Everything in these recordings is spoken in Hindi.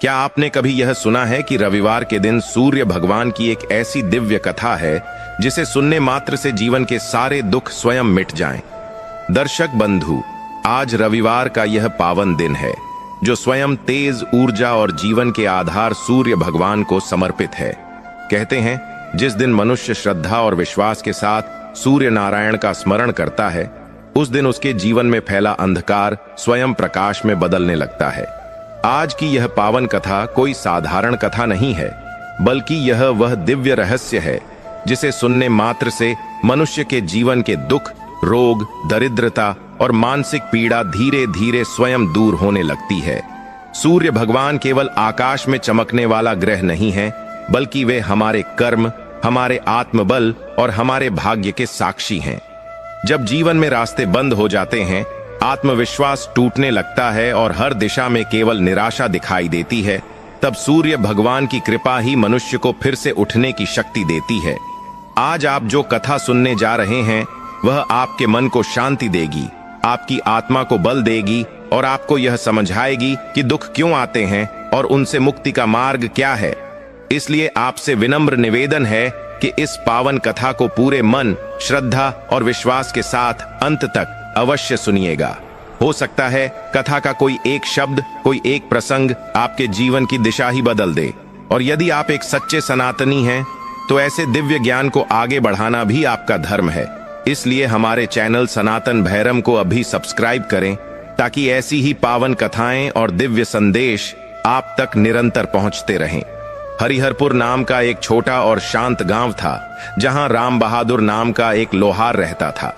क्या आपने कभी यह सुना है कि रविवार के दिन सूर्य भगवान की एक ऐसी दिव्य कथा है जिसे सुनने मात्र से जीवन के सारे दुख स्वयं मिट जाएं? दर्शक बंधु, आज रविवार का यह पावन दिन है जो स्वयं तेज ऊर्जा और जीवन के आधार सूर्य भगवान को समर्पित है। कहते हैं, जिस दिन मनुष्य श्रद्धा और विश्वास के साथ सूर्य नारायण का स्मरण करता है, उस दिन उसके जीवन में फैला अंधकार स्वयं प्रकाश में बदलने लगता है। आज की यह पावन कथा कोई साधारण कथा नहीं है, बल्कि यह वह दिव्य रहस्य है जिसे सुनने मात्र से मनुष्य के जीवन के दुख, रोग, दरिद्रता और मानसिक पीड़ा धीरे धीरे स्वयं दूर होने लगती है। सूर्य भगवान केवल आकाश में चमकने वाला ग्रह नहीं है, बल्कि वे हमारे कर्म, हमारे आत्मबल और हमारे भाग्य के साक्षी हैं। जब जीवन में रास्ते बंद हो जाते हैं, आत्मविश्वास टूटने लगता है और हर दिशा में केवल निराशा दिखाई देती है, तब सूर्य भगवान की कृपा ही मनुष्य को फिर से उठने की शक्ति देती है। आज आप जो कथा सुनने जा रहे हैं, वह आपके मन को शांति देगी, आपकी आत्मा को बल देगी और आपको यह समझाएगी कि दुख क्यों आते हैं और उनसे मुक्ति का मार्ग क्या है। इसलिए आपसे विनम्र निवेदन है कि इस पावन कथा को पूरे मन, श्रद्धा और विश्वास के साथ अंत तक अवश्य सुनिएगा। हो सकता है कथा का कोई एक शब्द, कोई एक प्रसंग आपके जीवन की दिशा ही बदल दे। और यदि आप एक सच्चे सनातनी हैं, तो ऐसे दिव्य ज्ञान को आगे बढ़ाना भी आपका धर्म है। इसलिए हमारे चैनल सनातन भैरम को अभी सब्सक्राइब करें, ताकि ऐसी ही पावन कथाएं और दिव्य संदेश आप तक निरंतर पहुंचते रहें। हरिहरपुर नाम का एक छोटा और शांत गांव था, जहां राम बहादुर नाम का एक लोहार रहता था।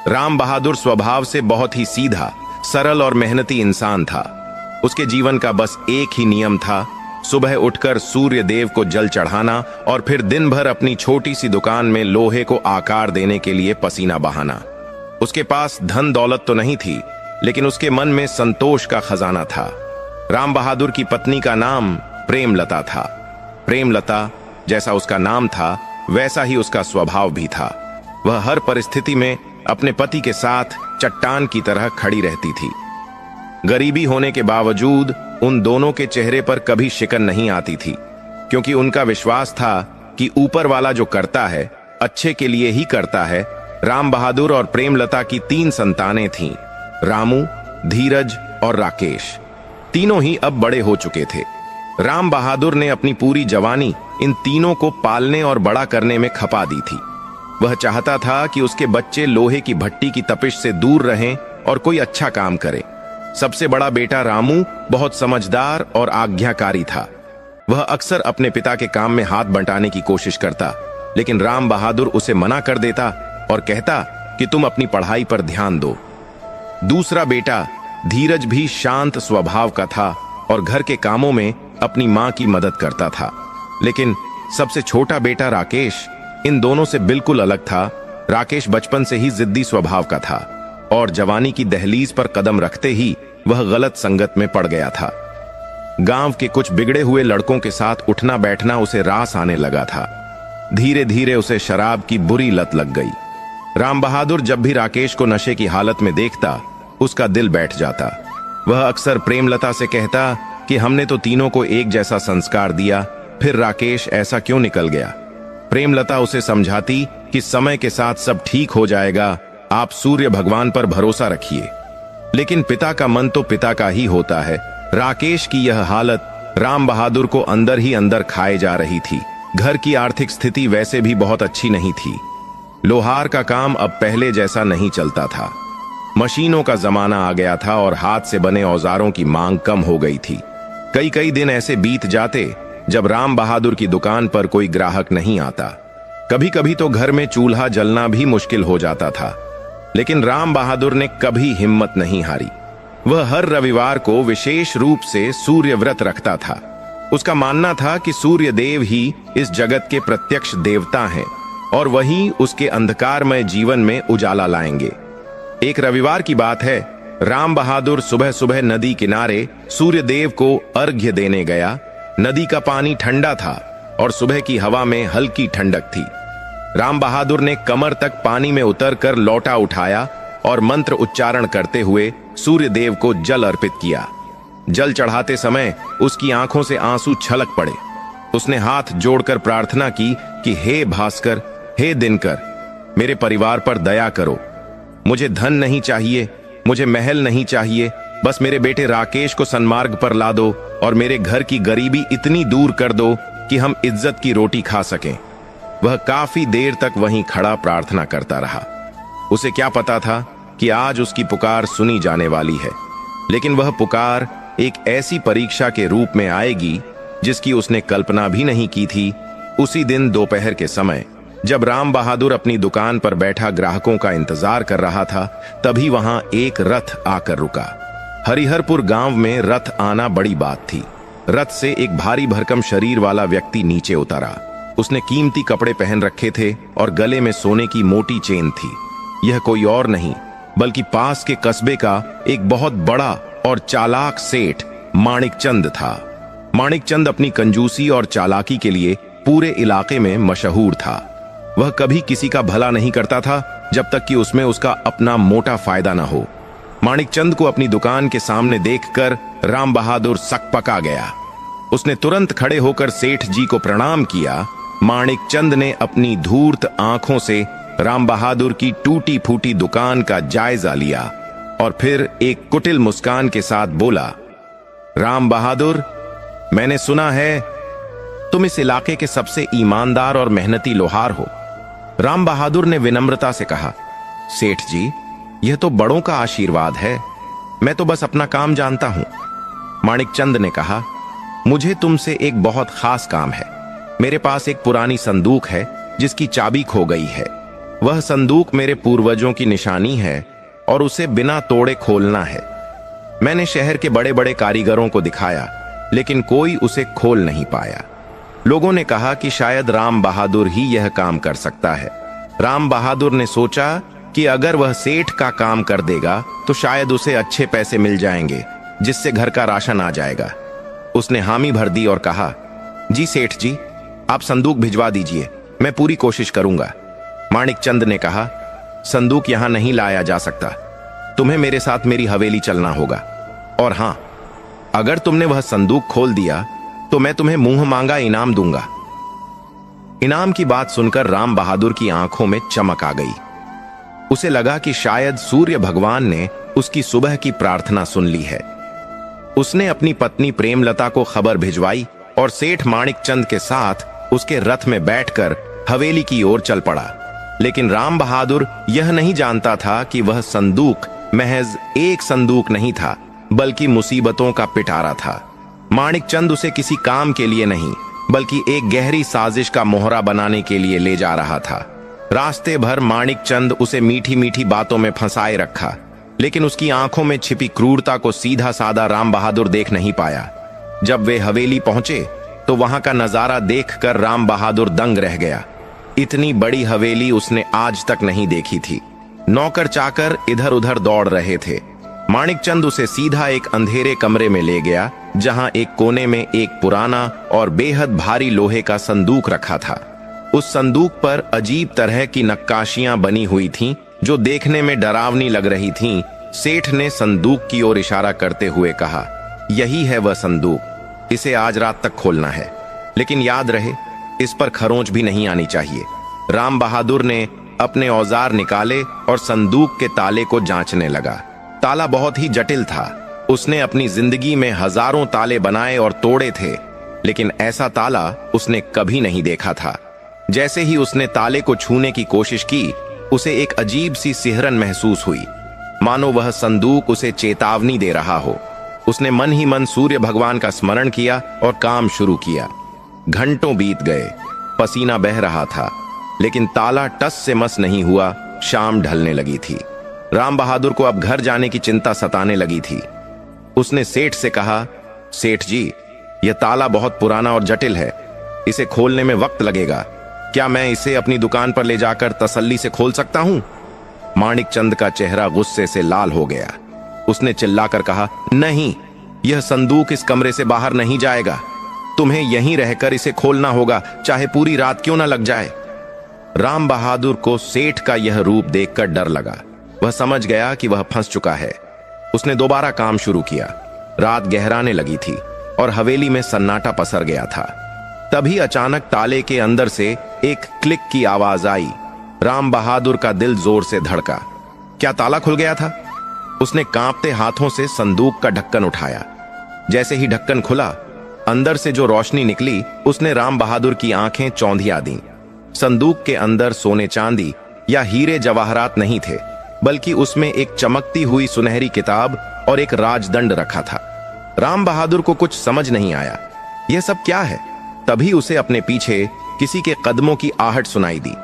राम बहादुर स्वभाव से बहुत ही सीधा, सरल और मेहनती इंसान था। उसके जीवन का बस एक ही नियम था, सुबह उठकर सूर्य देव को जल चढ़ाना और फिर दिन भर अपनी छोटी सी दुकान में लोहे को आकार देने के लिए पसीना बहाना। उसके पास धन दौलत तो नहीं थी, लेकिन उसके मन में संतोष का खजाना था। राम बहादुर की पत्नी का नाम प्रेमलता था। प्रेमलता जैसा उसका नाम था, वैसा ही उसका स्वभाव भी था। वह हर परिस्थिति में अपने पति के साथ चट्टान की तरह खड़ी रहती थी। गरीबी होने के बावजूद उन दोनों के चेहरे पर कभी शिकन नहीं आती थी, क्योंकि उनका विश्वास था कि ऊपर वाला जो करता है, अच्छे के लिए ही करता है। राम बहादुर और प्रेमलता की 3 संतानें थीं, रामू, धीरज और राकेश। तीनों ही अब बड़े हो चुके थे। राम बहादुर ने अपनी पूरी जवानी इन तीनों को पालने और बड़ा करने में खपा दी थी। वह चाहता था कि उसके बच्चे लोहे की भट्टी की तपिश से दूर रहें और कोई अच्छा काम करें। सबसे बड़ा बेटा रामू बहुत समझदार और आज्ञाकारी था। वह अक्सर अपने पिता के काम में हाथ बंटाने की कोशिश करता, लेकिन राम बहादुर उसे मना कर देता और कहता कि तुम अपनी पढ़ाई पर ध्यान दो। दूसरा बेटा धीरज भी शांत स्वभाव का था और घर के कामों में अपनी मां की मदद करता था। लेकिन सबसे छोटा बेटा राकेश इन दोनों से बिल्कुल अलग था। राकेश बचपन से ही जिद्दी स्वभाव का था और जवानी की दहलीज पर कदम रखते ही वह गलत संगत में पड़ गया था। गांव के कुछ बिगड़े हुए लड़कों के साथ उठना बैठना उसे रास आने लगा था। धीरे धीरे उसे शराब की बुरी लत लग गई। राम बहादुर जब भी राकेश को नशे की हालत में देखता, उसका दिल बैठ जाता। वह अक्सर प्रेमलता से कहता कि हमने तो तीनों को एक जैसा संस्कार दिया, फिर राकेश ऐसा क्यों निकल गया। प्रेमलता उसे समझाती कि समय के साथ सब ठीक हो जाएगा, आप सूर्य भगवान पर भरोसा रखिए। लेकिन पिता का मन तो पिता का ही होता है। राकेश की यह हालत राम बहादुर को अंदर ही अंदर खाए जा रही थी। घर की आर्थिक स्थिति वैसे भी बहुत अच्छी नहीं थी। लोहार का काम अब पहले जैसा नहीं चलता था। मशीनों का जमाना आ गया था और हाथ से बने औजारों की मांग कम हो गई थी। कई कई दिन ऐसे बीत जाते जब राम बहादुर की दुकान पर कोई ग्राहक नहीं आता। कभी कभी तो घर में चूल्हा जलना भी मुश्किल हो जाता था। लेकिन राम बहादुर ने कभी हिम्मत नहीं हारी। वह हर रविवार को विशेष रूप से सूर्य व्रत रखता था। उसका मानना था कि सूर्य देव ही इस जगत के प्रत्यक्ष देवता हैं और वही उसके अंधकारमय जीवन में उजाला लाएंगे। एक रविवार की बात है, राम बहादुर सुबह सुबह नदी किनारे सूर्य देव को अर्घ्य देने गया। नदी का पानी ठंडा था और सुबह की हवा में हल्की ठंडक थी। राम बहादुर ने कमर तक पानी में उतरकर लोटा उठाया और मंत्र उच्चारण करते हुए सूर्य देव को जल अर्पित किया। जल चढ़ाते समय उसकी आंखों से आंसू छलक पड़े। उसने हाथ जोड़कर प्रार्थना की कि हे भास्कर, हे दिनकर, मेरे परिवार पर दया करो। मुझे धन नहीं चाहिए, मुझे महल नहीं चाहिए, बस मेरे बेटे राकेश को सन्मार्ग पर ला दो और मेरे घर की गरीबी इतनी दूर कर दो कि हम इज्जत की रोटी खा सकें। वह काफी देर तक वहीं खड़ा प्रार्थना करता रहा। उसे क्या पता था कि आज उसकी पुकार सुनी जाने वाली है, लेकिन वह पुकार एक ऐसी परीक्षा के रूप में आएगी जिसकी उसने कल्पना भी नहीं की थी। उसी दिन दोपहर के समय जब राम बहादुर अपनी दुकान पर बैठा ग्राहकों का इंतजार कर रहा था, तभी वहां एक रथ आकर रुका। हरिहरपुर गांव में रथ आना बड़ी बात थी। रथ से एक भारी भरकम शरीर वाला व्यक्ति नीचे उतरा। उसने कीमती कपड़े पहन रखे थे और गले में सोने की मोटी चेन थी। यह कोई और नहीं बल्कि पास के कस्बे का एक बहुत बड़ा और चालाक सेठ माणिकचंद था। माणिकचंद अपनी कंजूसी और चालाकी के लिए पूरे इलाके में मशहूर था। वह कभी किसी का भला नहीं करता था जब तक कि उसमें उसका अपना मोटा फायदा न हो। माणिकचंद को अपनी दुकान के सामने देखकर राम बहादुर सकपका गया। उसने तुरंत खड़े होकर सेठ जी को प्रणाम किया। माणिकचंद ने अपनी धूर्त आंखों से राम बहादुर की टूटी फूटी दुकान का जायजा लिया और फिर एक कुटिल मुस्कान के साथ बोला, राम बहादुर, मैंने सुना है तुम इस इलाके के सबसे ईमानदार और मेहनती लोहार हो। राम बहादुर ने विनम्रता से कहा, सेठ जी, यह तो बड़ों का आशीर्वाद है, मैं तो बस अपना काम जानता हूं। माणिकचंद ने कहा, मुझे तुमसे एक बहुत खास काम है। मेरे पास एक पुरानी संदूक है जिसकी चाबी खो गई है। वह संदूक मेरे पूर्वजों की निशानी है और उसे बिना तोड़े खोलना है। मैंने शहर के बड़े बड़े कारीगरों को दिखाया, लेकिन कोई उसे खोल नहीं पाया। लोगों ने कहा कि शायद राम बहादुर ही यह काम कर सकता है। राम बहादुर ने सोचा कि अगर वह सेठ का काम कर देगा तो शायद उसे अच्छे पैसे मिल जाएंगे, जिससे घर का राशन आ जाएगा। उसने हामी भर दी और कहा, जी सेठ जी, आप संदूक भिजवा दीजिए, मैं पूरी कोशिश करूंगा। माणिकचंद ने कहा, संदूक यहां नहीं लाया जा सकता, तुम्हें मेरे साथ मेरी हवेली चलना होगा। और हां, अगर तुमने वह संदूक खोल दिया तो मैं तुम्हें मुंह मांगा इनाम दूंगा। इनाम की बात सुनकर राम बहादुर की आंखों में चमक आ गई। उसे लगा कि शायद सूर्य भगवान ने उसकी सुबह की प्रार्थना सुन ली है। उसने अपनी पत्नी प्रेमलता को खबर भिजवाई और सेठ माणिकचंद के साथ उसके रथ में बैठकर हवेली की ओर चल पड़ा। लेकिन राम बहादुर यह नहीं जानता था कि वह संदूक महज एक संदूक नहीं था, बल्कि मुसीबतों का पिटारा था। माणिकचंद उसे किसी काम के लिए नहीं, बल्कि एक गहरी साजिश का मोहरा बनाने के लिए ले जा रहा था। रास्ते भर माणिकचंद उसे मीठी मीठी बातों में फंसाए रखा, लेकिन उसकी आंखों में छिपी क्रूरता को सीधा साधा राम बहादुर देख नहीं पाया। जब वे हवेली पहुंचे तो वहां का नजारा देखकर राम बहादुर दंग रह गया। इतनी बड़ी हवेली उसने आज तक नहीं देखी थी। नौकर चाकर इधर उधर दौड़ रहे थे। माणिकचंद उसे सीधा एक अंधेरे कमरे में ले गया, जहां एक कोने में एक पुराना और बेहद भारी लोहे का संदूक रखा था। उस संदूक पर अजीब तरह की नक्काशियां बनी हुई थीं, जो देखने में डरावनी लग रही थीं। सेठ ने संदूक की ओर इशारा करते हुए कहा, यही है वह संदूक, इसे आज रात तक खोलना है, लेकिन याद रहे इस पर खरोंच भी नहीं आनी चाहिए। राम बहादुर ने अपने औजार निकाले और संदूक के ताले को जांचने लगा। ताला बहुत ही जटिल था। उसने अपनी जिंदगी में हजारों ताले बनाए और तोड़े थे, लेकिन ऐसा ताला उसने कभी नहीं देखा था। जैसे ही उसने ताले को छूने की कोशिश की, उसे एक अजीब सी सिहरन महसूस हुई, मानो वह संदूक उसे चेतावनी दे रहा हो। उसने मन ही मन सूर्य भगवान का स्मरण किया और काम शुरू किया। घंटों बीत गए, पसीना बह रहा था, लेकिन ताला टस से मस नहीं हुआ। शाम ढलने लगी थी। राम बहादुर को अब घर जाने की चिंता सताने लगी थी। उसने सेठ से कहा, सेठ जी, यह ताला बहुत पुराना और जटिल है, इसे खोलने में वक्त लगेगा। क्या मैं इसे अपनी दुकान पर ले जाकर तसल्ली से खोल सकता हूं? माणिकचंद का चेहरा गुस्से से लाल हो गया। उसने चिल्लाकर कहा, नहीं, यह संदूक इस कमरे से बाहर नहीं जाएगा। तुम्हें यहीं रहकर इसे खोलना होगा, चाहे पूरी रात क्यों ना लग जाए। राम बहादुर को सेठ का यह रूप देखकर डर लगा। वह समझ गया कि वह फंस चुका है। उसने दोबारा काम शुरू किया। रात गहराने लगी थी और हवेली में सन्नाटा पसर गया था। तभी अचानक ताले के अंदर से एक क्लिक की आवाज आई। राम बहादुर का दिल जोर से धड़का। क्या ताला खुल गया था? उसने कांपते हाथों से संदूक का ढक्कन उठाया। जैसे ही ढक्कन खुला, अंदर से जो रोशनी निकली उसने राम बहादुर की आंखें चौंधिया दी। संदूक के अंदर सोने चांदी या हीरे जवाहरात नहीं थे, बल्कि उसमें एक चमकती हुई सुनहरी किताब और एक राजदंड रखा था। राम बहादुर को कुछ समझ नहीं आया, यह सब क्या है। तभी उसे अपने पीछे किसी के कदमों की आहट सुनाई दी।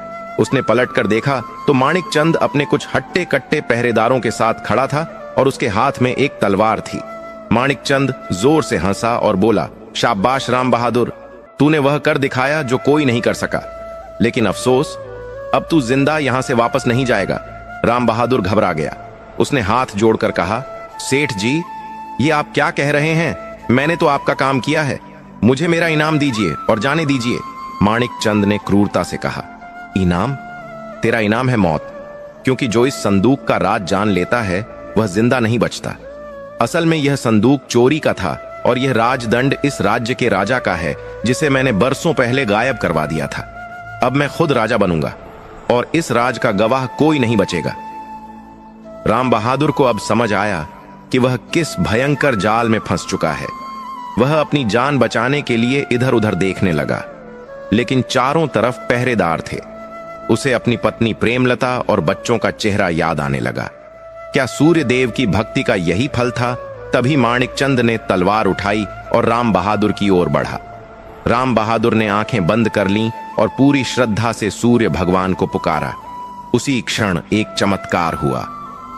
उसने पलटकर देखा तो माणिक चंद अपने कुछ हट्टे कट्टे पहरेदारों के साथ खड़ा था और उसके हाथ में एक तलवार थी। माणिक चंद जोर से हंसा और बोला, शाबाश राम बहादुर, तूने वह कर दिखाया जो कोई नहीं कर सका। लेकिन अफसोस, अब तू जिंदा यहां से वापस नहीं जाएगा। राम बहादुर घबरा गया। उसने हाथ जोड़कर कहा, सेठ जी, ये आप क्या कह रहे हैं? मैंने तो आपका काम किया है, मुझे मेरा इनाम दीजिए और जाने दीजिए। माणिक चंद ने क्रूरता से कहा, इनाम? तेरा इनाम है मौत, क्योंकि जो इस संदूक का राज जान लेता है वह जिंदा नहीं बचता। असल में यह संदूक चोरी का था और यह राजदंड इस राज्य के राजा का है, जिसे मैंने बरसों पहले गायब करवा दिया था। अब मैं खुद राजा बनूंगा और इस राज का गवाह कोई नहीं बचेगा। राम बहादुर को अब समझ आया कि वह किस भयंकर जाल में फंस चुका है। वह अपनी जान बचाने के लिए इधर उधर देखने लगा, लेकिन चारों तरफ पहरेदार थे। उसे अपनी पत्नी प्रेमलता और बच्चों का चेहरा याद आने लगा। क्या सूर्य देव की भक्ति का यही फल था? तभी माणिक चंद ने तलवार उठाई और राम बहादुर की ओर बढ़ा। राम बहादुर ने आंखें बंद कर लीं और पूरी श्रद्धा से सूर्य भगवान को पुकारा। उसी क्षण एक चमत्कार हुआ।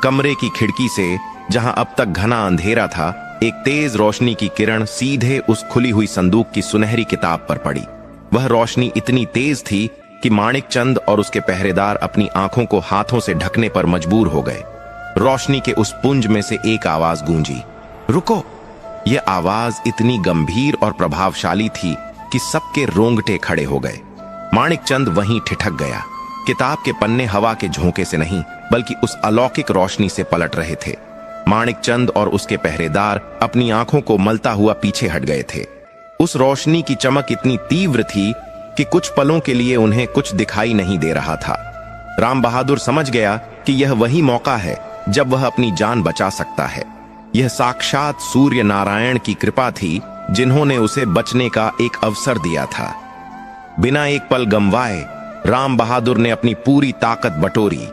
कमरे की खिड़की से, जहां अब तक घना अंधेरा था, एक तेज रोशनी की किरण सीधे उस खुली हुई संदूक की सुनहरी किताब पर पड़ी। वह रोशनी इतनी तेज थी कि माणिक चंद और उसके पहरेदार अपनी आंखों को हाथों से ढकने पर मजबूर हो गए। रोशनी के उस पुंज में से एक आवाज गूंजी, रुको। यह आवाज इतनी गंभीर और प्रभावशाली थी कि सबके रोंगटे खड़े हो गए। माणिक चंद वहीं ठिठक गया। किताब के पन्ने हवा के झोंके से नहीं, बल्कि उस अलौकिक रोशनी से पलट रहे थे। माणिक चंद और उसके पहरेदार अपनी आंखों को मलता हुआ पीछे हट गए थे। उस रोशनी की चमक इतनी तीव्र थी कि कुछ पलों के लिए उन्हें कुछ दिखाई नहीं दे रहा था। राम बहादुर समझ गया कि यह वही मौका है जब वह अपनी जान बचा सकता है। यह साक्षात सूर्य नारायण की कृपा थी, जिन्होंने उसे बचने का एक अवसर दिया था। बिना एक पल गंवाए राम बहादुर ने अपनी पूरी ताकत बटोरी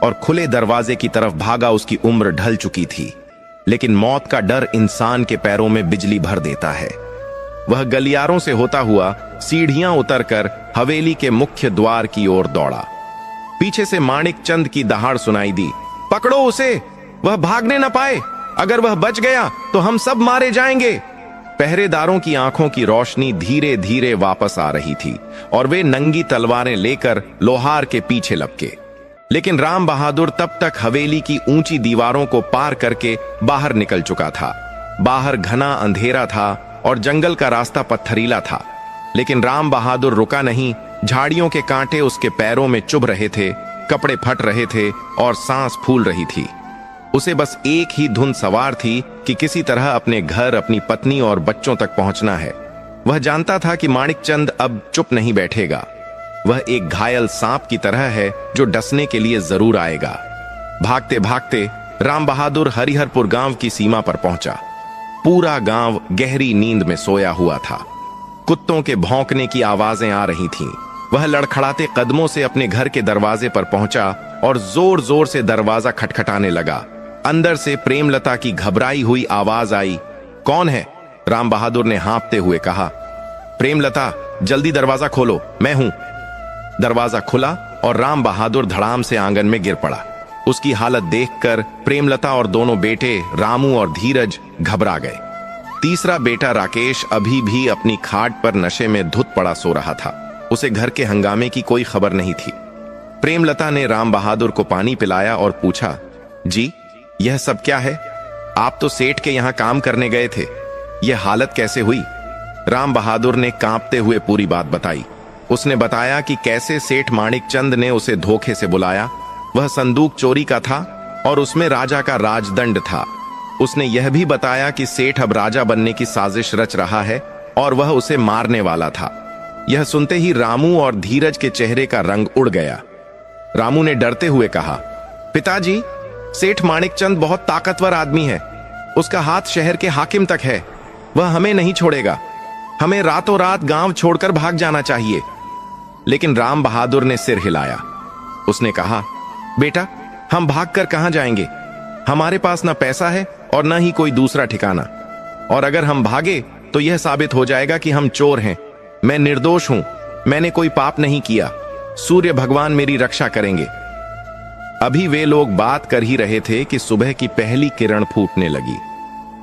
और खुले दरवाजे की तरफ भागा। उसकी उम्र ढल चुकी थी, लेकिन मौत का डर इंसान के पैरों में बिजली भर देता है। वह गलियारों से होता हुआ सीढ़ियां उतरकर हवेली के मुख्य द्वार की ओर दौड़ा। पीछे से माणिक चंद की दहाड़ सुनाई दी, पकड़ो उसे, वह भागने न पाए। अगर वह बच गया तो हम सब मारे जाएंगे। पहरेदारों की आंखों की रोशनी धीरे धीरे वापस आ रही थी और वे नंगी तलवारें लेकर लोहार के पीछे लपके। लेकिन राम बहादुर तब तक हवेली की ऊंची दीवारों को पार करके बाहर निकल चुका था। बाहर घना अंधेरा था और जंगल का रास्ता पत्थरीला था, लेकिन राम बहादुर रुका नहीं। झाड़ियों के कांटे उसके पैरों में चुभ रहे थे, कपड़े फट रहे थे और सांस फूल रही थी। उसे बस एक ही धुन सवार थी कि किसी तरह अपने घर, अपनी पत्नी और बच्चों तक पहुंचना है। वह जानता था कि माणिक चंद अब चुप नहीं बैठेगा। वह एक घायल सांप की तरह है जो डसने के लिए जरूर आएगा। भागते भागते राम बहादुर हरिहरपुर गांव की सीमा पर पहुंचा। पूरा गांव गहरी नींद में सोया हुआ था। कुत्तों के भौंकने की आवाजें आ रही थीं। वह लड़खड़ाते कदमों से अपने घर के दरवाजे पर पहुंचा और जोर जोर से दरवाजा खटखटाने लगा। अंदर से प्रेमलता की घबराई हुई आवाज आई, कौन है? राम बहादुर ने हाँफते हुए कहा, प्रेमलता, जल्दी दरवाजा खोलो, मैं हूं। दरवाजा खुला और राम बहादुर धड़ाम से आंगन में गिर पड़ा। उसकी हालत देखकर प्रेमलता और दोनों बेटे रामू और धीरज घबरा गए। तीसरा बेटा राकेश अभी भी अपनी खाट पर नशे में धुत पड़ा सो रहा था। उसे घर के हंगामे की कोई खबर नहीं थी। प्रेमलता ने राम बहादुर को पानी पिलाया और पूछा, जी, यह सब क्या है? आप तो सेठ के यहां काम करने गए थे, यह हालत कैसे हुई? राम बहादुर ने कांपते हुए पूरी बात बताई। उसने बताया कि कैसे सेठ माणिक चंद ने उसे धोखे से बुलाया। वह संदूक चोरी का था और उसमें राजा का राजदंड था। उसने यह भी बताया कि सेठ अब राजा बनने की साजिश रच रहा है और वह उसे मारने वाला था। यह सुनते ही रामू और धीरज के चेहरे का रंग उड़ गया। रामू ने डरते हुए कहा, पिताजी, सेठ माणिकचंद बहुत ताकतवर आदमी है। उसका हाथ शहर के हाकिम तक है। वह हमें नहीं छोड़ेगा। हमें रातों रात गांव छोड़कर भाग जाना चाहिए। लेकिन राम बहादुर ने सिर हिलाया। उसने कहा, बेटा, हम भागकर कहां जाएंगे? हमारे पास ना पैसा है और न ही कोई दूसरा ठिकाना। और अगर हम भागे तो यह साबित हो जाएगा कि हम चोर हैं। मैं निर्दोष हूं। मैंने कोई पाप नहीं किया। सूर्य भगवान मेरी रक्षा करेंगे। अभी वे लोग बात कर ही रहे थे कि सुबह की पहली किरण फूटने लगी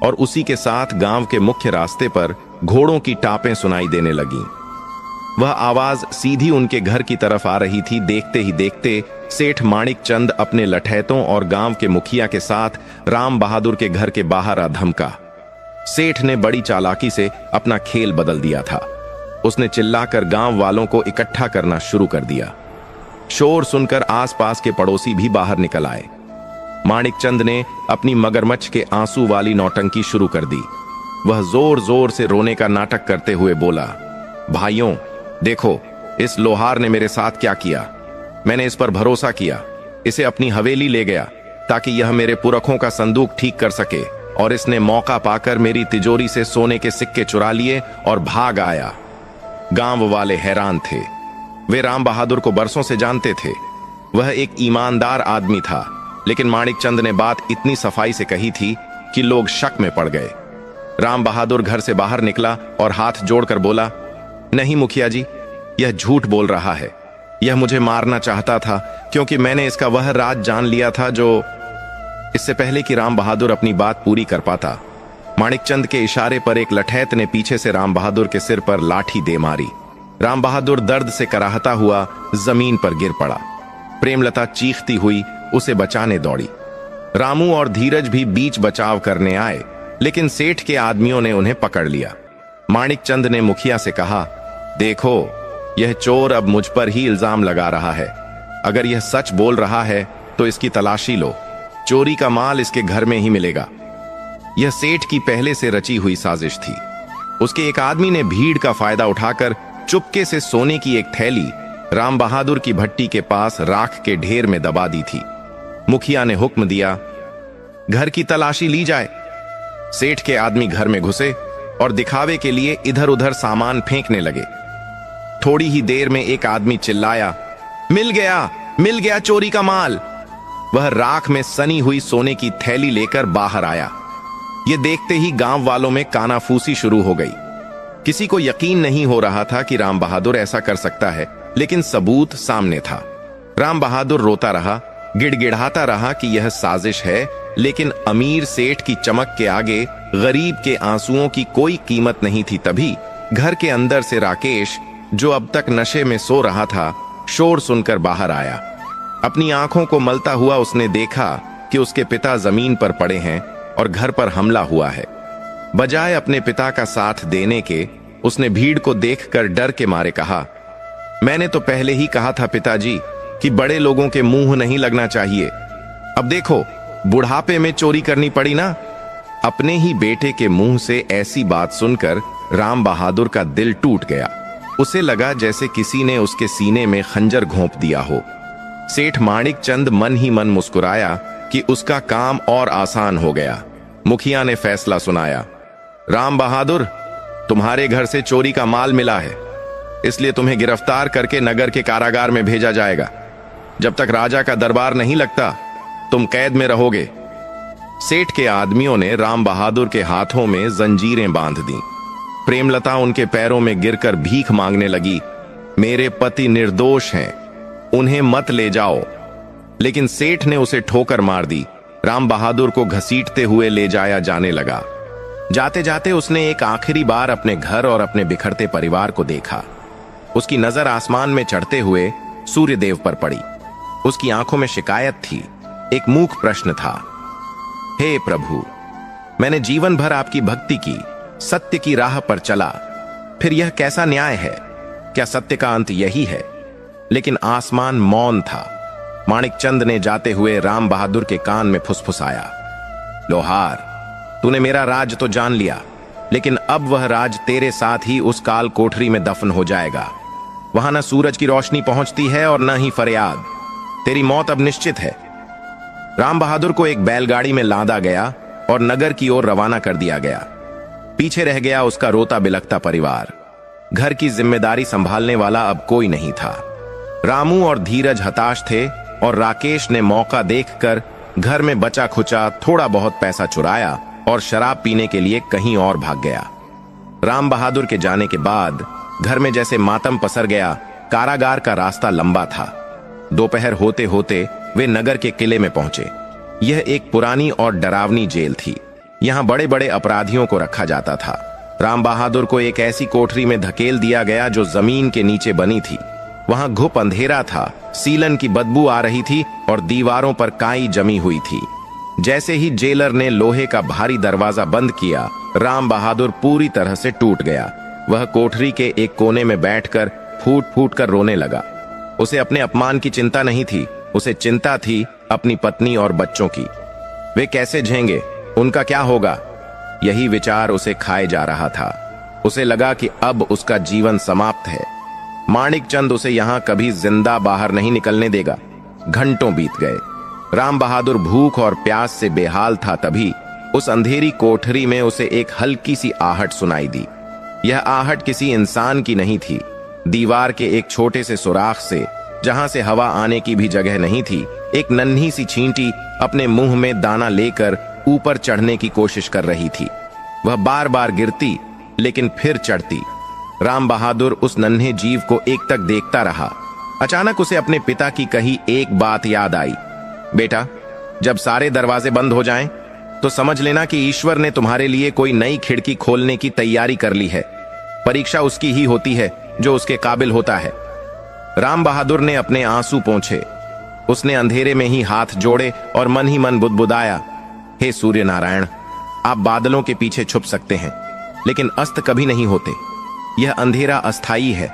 और उसी के साथ गांव के मुख्य रास्ते पर घोड़ों की टापें सुनाई देने लगीं। वह आवाज सीधी उनके घर की तरफ आ रही थी। देखते ही देखते सेठ माणिकचंद अपने लठैतों और गांव के मुखिया के साथ राम बहादुर के घर के बाहर आ धमका। सेठ ने बड़ी चालाकी से अपना खेल बदल दिया था। उसने चिल्लाकर गांव वालों को इकट्ठा करना शुरू कर दिया। शोर सुनकर आसपास के पड़ोसी भी बाहर निकल आए। माणिकचंद ने अपनी मगरमच्छ के आंसू वाली नौटंकी शुरू कर दी। वह जोर जोर से रोने का नाटक करते हुए बोला, भाइयों, देखो इस लोहार ने मेरे साथ क्या किया। मैंने इस पर भरोसा किया, इसे अपनी हवेली ले गया ताकि यह मेरे पुरखों का संदूक ठीक कर सके, और इसने मौका पाकर मेरी तिजोरी से सोने के सिक्के चुरा लिए और भाग आया। गांव वाले हैरान थे। वे राम बहादुर को बरसों से जानते थे। वह एक ईमानदार आदमी था, लेकिन माणिकचंद ने बात इतनी सफाई से कही थी कि लोग शक में पड़ गए। राम बहादुर घर से बाहर निकला और हाथ जोड़कर बोला, नहीं मुखिया जी, यह झूठ बोल रहा है। यह मुझे मारना चाहता था क्योंकि मैंने इसका वह राज जान लिया था जो। इससे पहले कि राम बहादुर अपनी बात पूरी कर पाता, माणिकचंद के इशारे पर एक लठैत ने पीछे से राम बहादुर के सिर पर लाठी दे मारी। राम बहादुर दर्द से कराहता हुआ जमीन पर गिर पड़ा। प्रेमलता चीखती हुई उसे बचाने दौड़ी। रामू और धीरज भी बीच बचाव करने आए, लेकिन सेठ के आदमियों ने उन्हें पकड़ लिया। माणिकचंद ने मुखिया से कहा, देखो, यह चोर अब मुझ पर ही इल्जाम लगा रहा है। अगर यह सच बोल रहा है तो इसकी तलाशी लो। चोरी का माल इसके घर में ही मिलेगा। यह सेठ की पहले से रची हुई साजिश थी। उसके एक आदमी ने भीड़ का फायदा उठाकर चुपके से सोने की एक थैली राम बहादुर की भट्टी के पास राख के ढेर में दबा दी थी। मुखिया ने हुक्म दिया, घर की तलाशी ली जाए। सेठ के आदमी घर में घुसे और दिखावे के लिए इधर उधर सामान फेंकने लगे। थोड़ी ही देर में एक आदमी चिल्लाया, मिल गया चोरी का माल। वह राख में सनी हुई सोने की थैली लेकर बाहर आया। यह देखते ही गांव वालों में कानाफूसी शुरू हो गई। किसी को यकीन नहीं हो रहा था कि राम बहादुर ऐसा कर सकता है, लेकिन सबूत सामने था। राम बहादुर रोता रहा, गिड़गिड़ाता रहा कि यह साजिश है, लेकिन अमीर सेठ की चमक के आगे गरीब के आंसुओं की कोई कीमत नहीं थी। तभी घर के अंदर से राकेश, जो अब तक नशे में सो रहा था, शोर सुनकर बाहर आया। अपनी आंखों को मलता हुआ उसने देखा कि उसके पिता जमीन पर पड़े हैं और घर पर हमला हुआ है। बजाय अपने पिता का साथ देने के, उसने भीड़ को देखकर डर के मारे कहा, मैंने तो पहले ही कहा था पिताजी कि बड़े लोगों के मुंह नहीं लगना चाहिए। अब देखो, बुढ़ापे में चोरी करनी पड़ी ना। अपने ही बेटे के मुंह से ऐसी बात सुनकर राम बहादुर का दिल टूट गया। उसे लगा जैसे किसी ने उसके सीने में खंजर घोंप दिया हो। सेठ माणिकचंद मन ही मन मुस्कुराया कि उसका काम और आसान हो गया। मुखिया ने फैसला सुनाया, राम बहादुर, तुम्हारे घर से चोरी का माल मिला है, इसलिए तुम्हें गिरफ्तार करके नगर के कारागार में भेजा जाएगा। जब तक राजा का दरबार नहीं लगता, तुम कैद में रहोगे। सेठ के आदमियों ने राम बहादुर के हाथों में जंजीरें बांध दी। प्रेमलता उनके पैरों में गिरकर भीख मांगने लगी, मेरे पति निर्दोष हैं, उन्हें मत ले जाओ। लेकिन सेठ ने उसे ठोकर मार दी। राम बहादुर को घसीटते हुए ले जाया जाने लगा। जाते जाते उसने एक आखिरी बार अपने घर और अपने बिखरते परिवार को देखा। उसकी नजर आसमान में चढ़ते हुए सूर्यदेव पर पड़ी। उसकी आंखों में शिकायत थी, एक मूक प्रश्न था, हे प्रभु, मैंने जीवन भर आपकी भक्ति की, सत्य की राह पर चला, फिर यह कैसा न्याय है? क्या सत्य का अंत यही है? लेकिन आसमान मौन था। माणिकचंद ने जाते हुए राम बहादुर के कान में फुसफुसाया, लोहार, तूने मेरा राज तो जान लिया, लेकिन अब वह राज तेरे साथ ही उस काल कोठरी में दफन हो जाएगा। वहां न सूरज की रोशनी पहुंचती है और न ही फरियाद। तेरी मौत अब निश्चित है। राम बहादुर को एक बैलगाड़ी में लादा गया और नगर की ओर रवाना कर दिया गया। पीछे रह गया उसका रोता बिलखता परिवार। घर की जिम्मेदारी संभालने वाला अब कोई नहीं था। रामू और धीरज हताश थे और राकेश ने मौका देखकर घर में बचा खुचा थोड़ा बहुत पैसा चुराया और शराब पीने के लिए कहीं और भाग गया। राम बहादुर के जाने के बाद घर में जैसे मातम पसर गया। कारागार का रास्ता लंबा था। दोपहर होते होते वे नगर के किले में पहुंचे। यह एक पुरानी और डरावनी जेल थी। यहां बड़े बड़े अपराधियों को रखा जाता था। राम बहादुर को एक ऐसी कोठरी में धकेल दिया गया जो जमीन के नीचे बनी थी। वहां घुप अंधेरा था, सीलन की बदबू आ रही थी और दीवारों पर काई जमी हुई थी। जैसे ही जेलर ने लोहे का भारी दरवाजा बंद किया, राम बहादुर पूरी तरह से टूट गया। वह कोठरी के एक कोने में बैठकर फूट फूट कर रोने लगा। उसे अपने अपमान की चिंता नहीं थी, उसे चिंता थी अपनी पत्नी और बच्चों की। वे कैसे झेंगे, उनका क्या होगा, यही विचार उसे खाए जा रहा था। उसे लगा कि अब उसका जीवन समाप्त है। माणिक चंद उसे यहां कभी जिंदा बाहर नहीं निकलने देगा। घंटों बीत गए। राम बहादुर भूख और प्यास से बेहाल था। तभी उस अंधेरी कोठरी में उसे एक हल्की सी आहट सुनाई दी। यह आहट किसी इंसान की नहीं थी। दीवार के एक छोटे से सुराख से, जहां से हवा आने की भी जगह नहीं थी, एक नन्ही सी चींटी अपने मुंह में दाना लेकर ऊपर चढ़ने की कोशिश कर रही थी। वह बार बार गिरती लेकिन फिर चढ़ती। राम बहादुर उस नन्हे जीव को एकटक देखता रहा। अचानक उसे अपने पिता की कही एक बात याद आई। बेटा, जब सारे दरवाजे बंद हो जाएं, तो समझ लेना कि ईश्वर ने तुम्हारे लिए कोई नई खिड़की खोलने की तैयारी कर ली है। परीक्षा उसकी ही होती है जो उसके काबिल होता है। राम बहादुर ने अपने आंसू पोंछे। उसने अंधेरे में ही हाथ जोड़े और मन ही मन बुदबुदाया, हे सूर्य नारायण, आप बादलों के पीछे छुप सकते हैं, लेकिन अस्त कभी नहीं होते। यह अंधेरा अस्थाई है।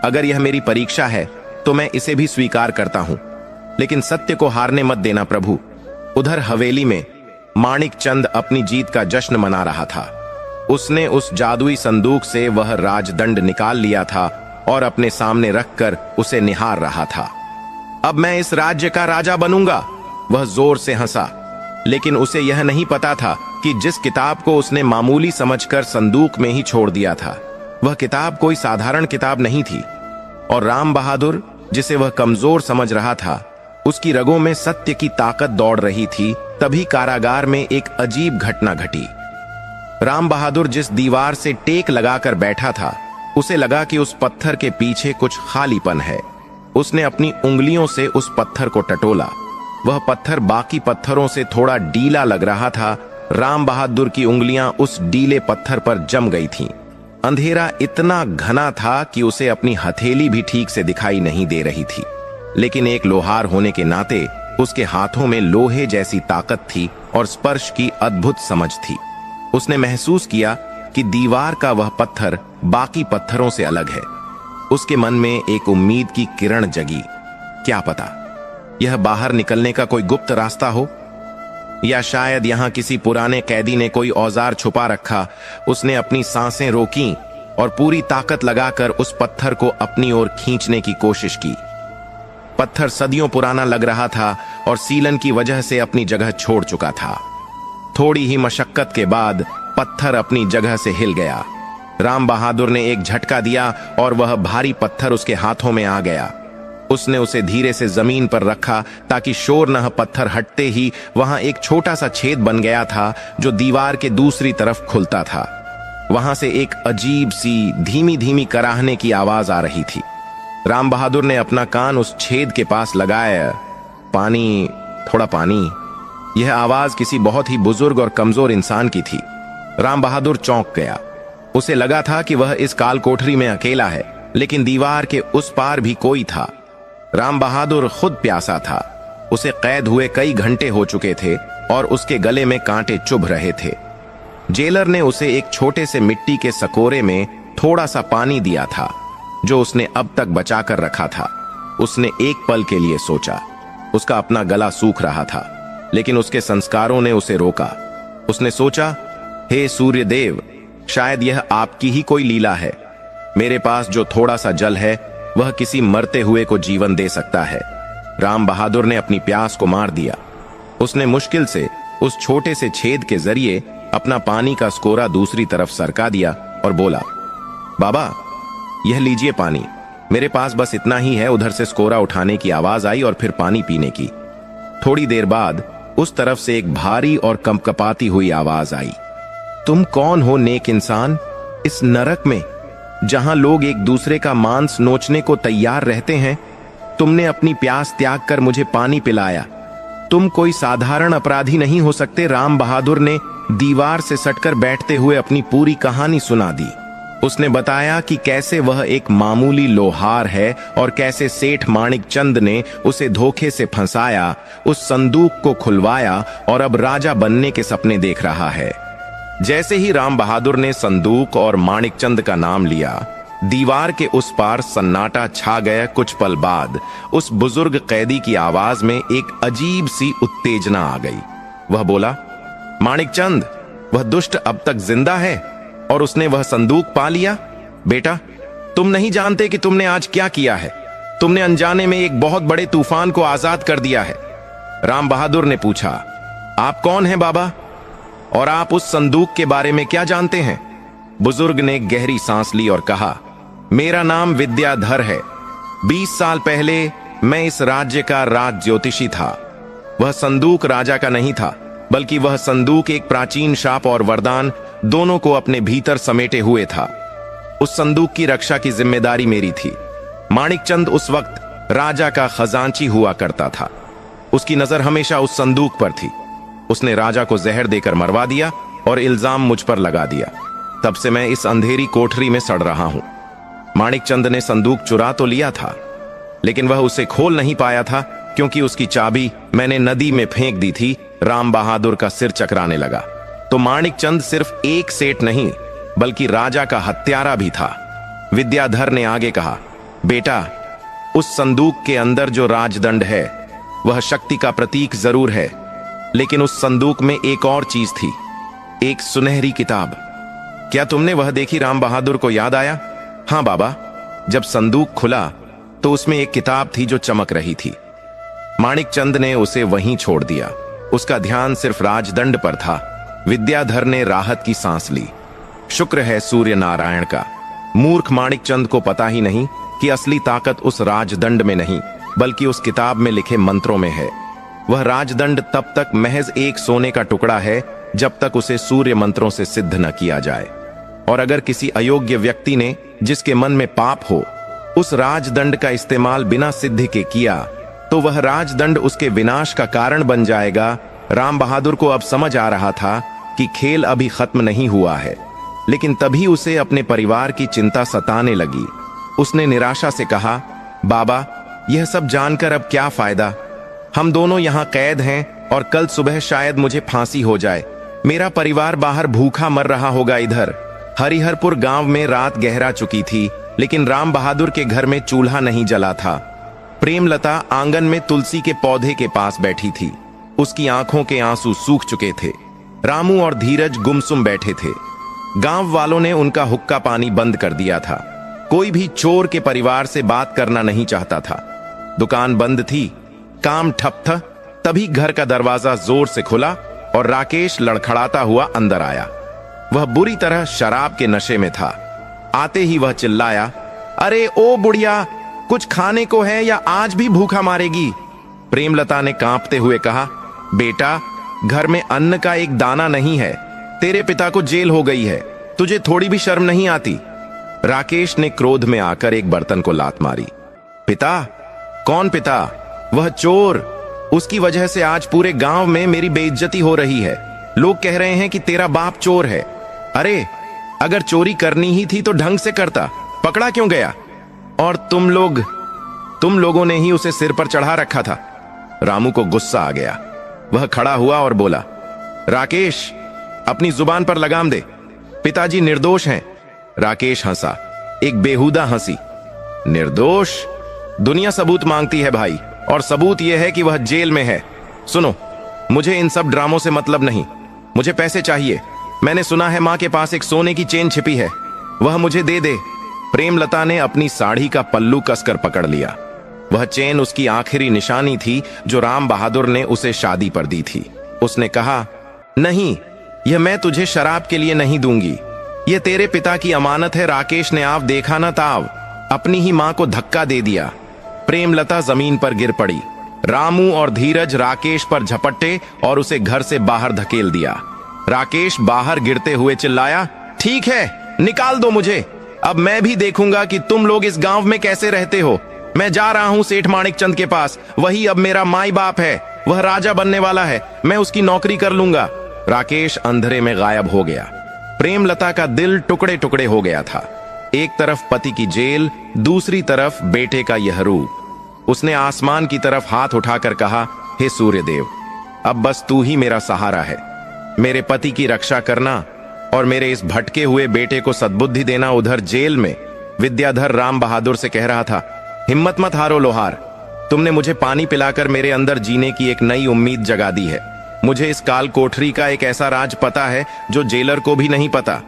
अगर यह मेरी परीक्षा है तो मैं इसे भी स्वीकार करता हूं, लेकिन सत्य को हारने मत देना प्रभु। उधर हवेली में माणिक चंद अपनी जीत का जश्न मना रहा था। उसने उस जादुई संदूक से वह राजदंड निकाल लिया था और अपने सामने रखकर उसे निहार रहा था। अब मैं इस राज्य का राजा बनूंगा, वह जोर से हंसा। लेकिन उसे यह नहीं पता था कि जिस किताब को उसने मामूली समझकर संदूक में ही छोड़ दिया था, वह किताब कोई साधारण किताब नहीं थी। और राम बहादुर, जिसे वह कमजोर समझ रहा था, उसकी रगों में सत्य की ताकत दौड़ रही थी। तभी कारागार में एक अजीब घटना घटी। राम बहादुर जिस दीवार से टेक लगाकर बैठा था, उसे लगा कि उस पत्थर के पीछे कुछ खालीपन है। उसने अपनी उंगलियों से उस पत्थर को टटोला। वह पत्थर बाकी पत्थरों से थोड़ा डीला लग रहा था। राम बहादुर की उंगलियां उस डीले पत्थर पर जम गई थीं। अंधेरा इतना घना था कि उसे अपनी हथेली भी ठीक से दिखाई नहीं दे रही थी, लेकिन एक लोहार होने के नाते उसके हाथों में लोहे जैसी ताकत थी और स्पर्श की अद्भुत समझ थी। उसने महसूस किया कि दीवार का वह पत्थर बाकी पत्थरों से अलग है। उसके मन में एक उम्मीद की किरण जगी। क्या पता यह बाहर निकलने का कोई गुप्त रास्ता हो, या शायद यहां किसी पुराने कैदी ने कोई औजार छुपा रखा। उसने अपनी सांसें रोकीं और पूरी ताकत लगाकर उस पत्थर को अपनी ओर खींचने की कोशिश की। पत्थर सदियों पुराना लग रहा था और सीलन की वजह से अपनी जगह छोड़ चुका था। थोड़ी ही मशक्कत के बाद पत्थर अपनी जगह से हिल गया। राम बहादुर ने एक झटका दिया और वह भारी पत्थर उसके हाथों में आ गया। उसने उसे धीरे से जमीन पर रखा ताकि शोर न। पत्थर हटते ही वहां एक छोटा सा छेद बन गया था जो दीवार के दूसरी तरफ खुलता था। वहां से एक अजीब सी धीमी धीमी कराहने की आवाज आ रही थी। राम बहादुर ने अपना कान उस छेद के पास लगाया। पानी, थोड़ा पानी। यह आवाज किसी बहुत ही बुजुर्ग और कमजोर इंसान की थी। राम बहादुर चौंक गया। उसे लगा था कि वह इस काल कोठरी में अकेला है, लेकिन दीवार के उस पार भी कोई था। राम बहादुर खुद प्यासा था। उसे कैद हुए कई घंटे हो चुके थे और उसके गले में कांटे चुभ रहे थे। जेलर ने उसे एक छोटे से मिट्टी के सकोरे में थोड़ा सा पानी दिया था जो उसने अब तक बचा कर रखा था। उसने एक पल के लिए सोचा। उसका अपना गला सूख रहा था, लेकिन उसके संस्कारों ने उसे रोका। उसने सोचा हे सूर्य देव, शायद यह आपकी ही कोई लीला है। मेरे पास जो थोड़ा सा जल है वह किसी मरते हुए को जीवन दे सकता है। राम बहादुर ने अपनी प्यास को मार दिया। उसने मुश्किल से उस छोटे से छेद के जरिए अपना पानी का स्कोरा दूसरी तरफ सरका दिया और बोला, बाबा यह लीजिए पानी, मेरे पास बस इतना ही है। उधर से स्कोरा उठाने की आवाज आई और फिर पानी पीने की। थोड़ी देर बाद उस तरफ से एक भारी और कंपकपाती हुई आवाज आई, तुम कौन हो नेक इंसान? इस नरक में जहां लोग एक दूसरे का मांस नोचने को तैयार रहते हैं, तुमने अपनी प्यास त्याग कर मुझे पानी पिलाया। तुम कोई साधारण अपराधी नहीं हो सकते। राम बहादुर ने दीवार से सटकर बैठते हुए अपनी पूरी कहानी सुना दी। उसने बताया कि कैसे वह एक मामूली लोहार है और कैसे सेठ माणिक चंद ने उसे धोखे से फंसाया, उस संदूक को खुलवाया और अब राजा बनने के सपने देख रहा है। जैसे ही राम बहादुर ने संदूक और माणिक चंद का नाम लिया, दीवार के उस पार सन्नाटा छा गया। कुछ पल बाद उस बुजुर्ग कैदी की आवाज में एक अजीब सी उत्तेजना आ गई। वह बोला, माणिक चंद, वह दुष्ट अब तक जिंदा है और उसने वह संदूक पा लिया। बेटा, तुम नहीं जानते कि तुमने आज क्या किया है। तुमने अनजाने में एक बहुत बड़े तूफान को आजाद कर दिया है। राम बहादुर ने पूछा, आप कौन हैं बाबा, और आप उस संदूक के बारे में क्या जानते हैं? बुजुर्ग ने गहरी सांस ली और कहा, मेरा नाम विद्याधर है। 20 साल पहले मैं इस राज्य का राज ज्योतिषी था। वह संदूक राजा का नहीं था, बल्कि वह संदूक एक प्राचीन शाप और वरदान दोनों को अपने भीतर समेटे हुए था। उस संदूक की रक्षा की जिम्मेदारी मेरी थी। माणिक चंद उस वक्त राजा का खजांची हुआ करता था। उसकी नजर हमेशा उस संदूक पर थी। उसने राजा को जहर देकर मरवा दिया और इल्जाम मुझ पर लगा दिया। तब से मैं इस अंधेरी कोठरी में सड़ रहा हूं। माणिक चंद ने संदूक चुरा तो लिया था, लेकिन वह उसे खोल नहीं पाया था, क्योंकि उसकी चाबी मैंने नदी में फेंक दी थी। राम बहादुर का सिर चकराने लगा। तो माणिक चंद सिर्फ एक सेठ नहीं, बल्कि राजा का हत्यारा भी था। विद्याधर ने आगे कहा, बेटा, उस संदूक के अंदर जो राजदंड है वह शक्ति का प्रतीक जरूर है, लेकिन उस संदूक में एक और चीज थी, एक सुनहरी किताब। क्या तुमने वह देखी? राम बहादुर को याद आया। हां बाबा, जब संदूक खुला तो उसमें एक किताब थी जो चमक रही थी। माणिक चंद ने उसे वहीं छोड़ दिया। उसका ध्यान सिर्फ राजदंड पर था। विद्याधर ने राहत की सांस ली। शुक्र है सूर्य नारायण का। मूर्ख माणिक चंद को पता ही नहीं कि असली ताकत उस राजदंड में नहीं, बल्कि उस किताब में लिखे मंत्रों में है। वह राजदंड तब तक महज एक सोने का टुकड़ा है जब तक उसे सूर्य मंत्रों से सिद्ध न किया जाए। और अगर किसी अयोग्य व्यक्ति ने, जिसके मन में पाप हो, उस राजदंड का इस्तेमाल बिना सिद्धि के किया, तो वह राजदंड उसके विनाश का कारण बन जाएगा। राम बहादुर को अब समझ आ रहा था कि खेल अभी खत्म नहीं हुआ है, लेकिन तभी उसे अपने परिवार की चिंता सताने लगी। उसने निराशा से कहा, बाबा, यह सब जानकर अब क्या फायदा? हम दोनों यहाँ कैद हैं और कल सुबह शायद मुझे फांसी हो जाए। मेरा परिवार बाहर भूखा मर रहा होगा। इधर हरिहरपुर गांव में रात गहरा चुकी थी, लेकिन राम बहादुर के घर में चूल्हा नहीं जला था। प्रेमलता आंगन में तुलसी के पौधे के पास बैठी थी। उसकी आंखों के आंसू सूख चुके थे। रामू और धीरज गुमसुम बैठे थे। गांव वालों ने उनका हुक्का पानी बंद कर दिया था। कोई भी चोर के परिवार से बात करना नहीं चाहता था। दुकान बंद थी, काम ठप था। तभी घर का दरवाजा जोर से खुला और राकेश लड़खड़ाता हुआ अंदर आया। वह बुरी तरह शराब के नशे में था। आते ही वह चिल्लाया, अरे ओ बुढ़िया, कुछ खाने को है या आज भी भूखा मारेगी? प्रेमलता ने कांपते हुए कहा, बेटा, घर में अन्न का एक दाना नहीं है। तेरे पिता को जेल हो गई है, तुझे थोड़ी भी शर्म नहीं आती? राकेश ने क्रोध में आकर एक बर्तन को लात मारी। पिता? कौन पिता? वह चोर। उसकी वजह से आज पूरे गांव में मेरी बेइज्जती हो रही है। लोग कह रहे हैं कि तेरा बाप चोर है। अरे, अगर चोरी करनी ही थी तो ढंग से करता, पकड़ा क्यों गया? और तुम लोगों ने ही उसे सिर पर चढ़ा रखा था। रामू को गुस्सा आ गया। वह खड़ा हुआ और बोला, राकेश, अपनी जुबान पर लगाम दे। पिताजी निर्दोष हैं। राकेश हंसा, एक बेहुदा हंसी। निर्दोष? दुनिया सबूत मांगती है भाई, और सबूत यह है कि वह जेल में है। सुनो, मुझे इन सब ड्रामों से मतलब नहीं। मुझे पैसे चाहिए। मैंने सुना है माँ के पास एक सोने की चेन छिपी है, वह मुझे दे दे। प्रेमलता ने अपनी साड़ी का पल्लू कसकर पकड़ लिया। वह चेन उसकी आखिरी निशानी थी जो राम बहादुर ने उसे शादी पर दी थी। उसने कहा, नहीं, यह मैं तुझे शराब के लिए नहीं दूंगी, यह तेरे पिता की अमानत है। राकेश ने आव देखा न ताव, अपनी ही मां को धक्का दे दिया। प्रेमलता जमीन पर गिर पड़ी। रामू और धीरज राकेश पर झपटे और उसे घर से बाहर धकेल दिया। राकेश बाहर गिरते हुए चिल्लाया, ठीक है, निकाल दो मुझे, अब मैं भी देखूंगा कि तुम लोग इस गांव में कैसे रहते हो। मैं जा रहा हूं सेठ माणिकचंद के पास, वही अब मेरा माई बाप है, वह राजा बनने वाला है, मैं उसकी नौकरी कर लूंगा। राकेश अंधेरे में गायब हो गया। प्रेमलता का दिल टुकड़े टुकड़े हो गया था। एक तरफ पति की जेल, दूसरी तरफ बेटे का यह रूप। उसने आसमान की तरफ हाथ उठाकर कहा, हे सूर्यदेव, अब बस तू ही मेरा सहारा है। मेरे पति की रक्षा करना और मेरे इस भटके हुए बेटे को सद्बुद्धि देना। उधर जेल में विद्याधर राम बहादुर से कह रहा था, हिम्मत मत हारो लोहार, तुमने मुझे पानी पिलाकर मेरे अंदर जीने की एक नई उम्मीद जगा दी है। मुझे इस काल कोठरी का एक ऐसा राज पता है जो जेलर को भी नहीं पता।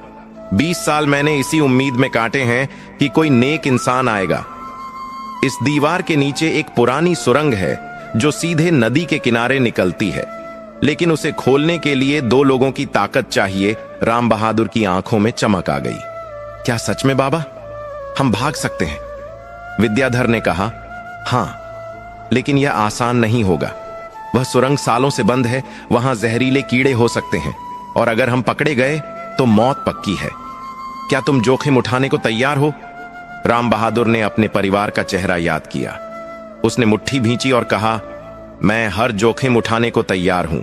20 साल मैंने इसी उम्मीद में काटे हैं कि कोई नेक इंसान आएगा। इस दीवार के नीचे एक पुरानी सुरंग है जो सीधे नदी के किनारे निकलती है, लेकिन उसे खोलने के लिए 2 लोगों की ताकत चाहिए। राम बहादुर की आंखों में चमक आ गई। क्या सच में बाबा, हम भाग सकते हैं? विद्याधर ने कहा, हां, लेकिन यह आसान नहीं होगा। वह सुरंग सालों से बंद है, वहां जहरीले कीड़े हो सकते हैं, और अगर हम पकड़े गए तो मौत पक्की है। क्या तुम जोखिम उठाने को तैयार हो? राम बहादुर ने अपने परिवार का चेहरा याद किया। उसने मुट्ठी भींची और कहा, मैं हर जोखिम उठाने को तैयार हूं।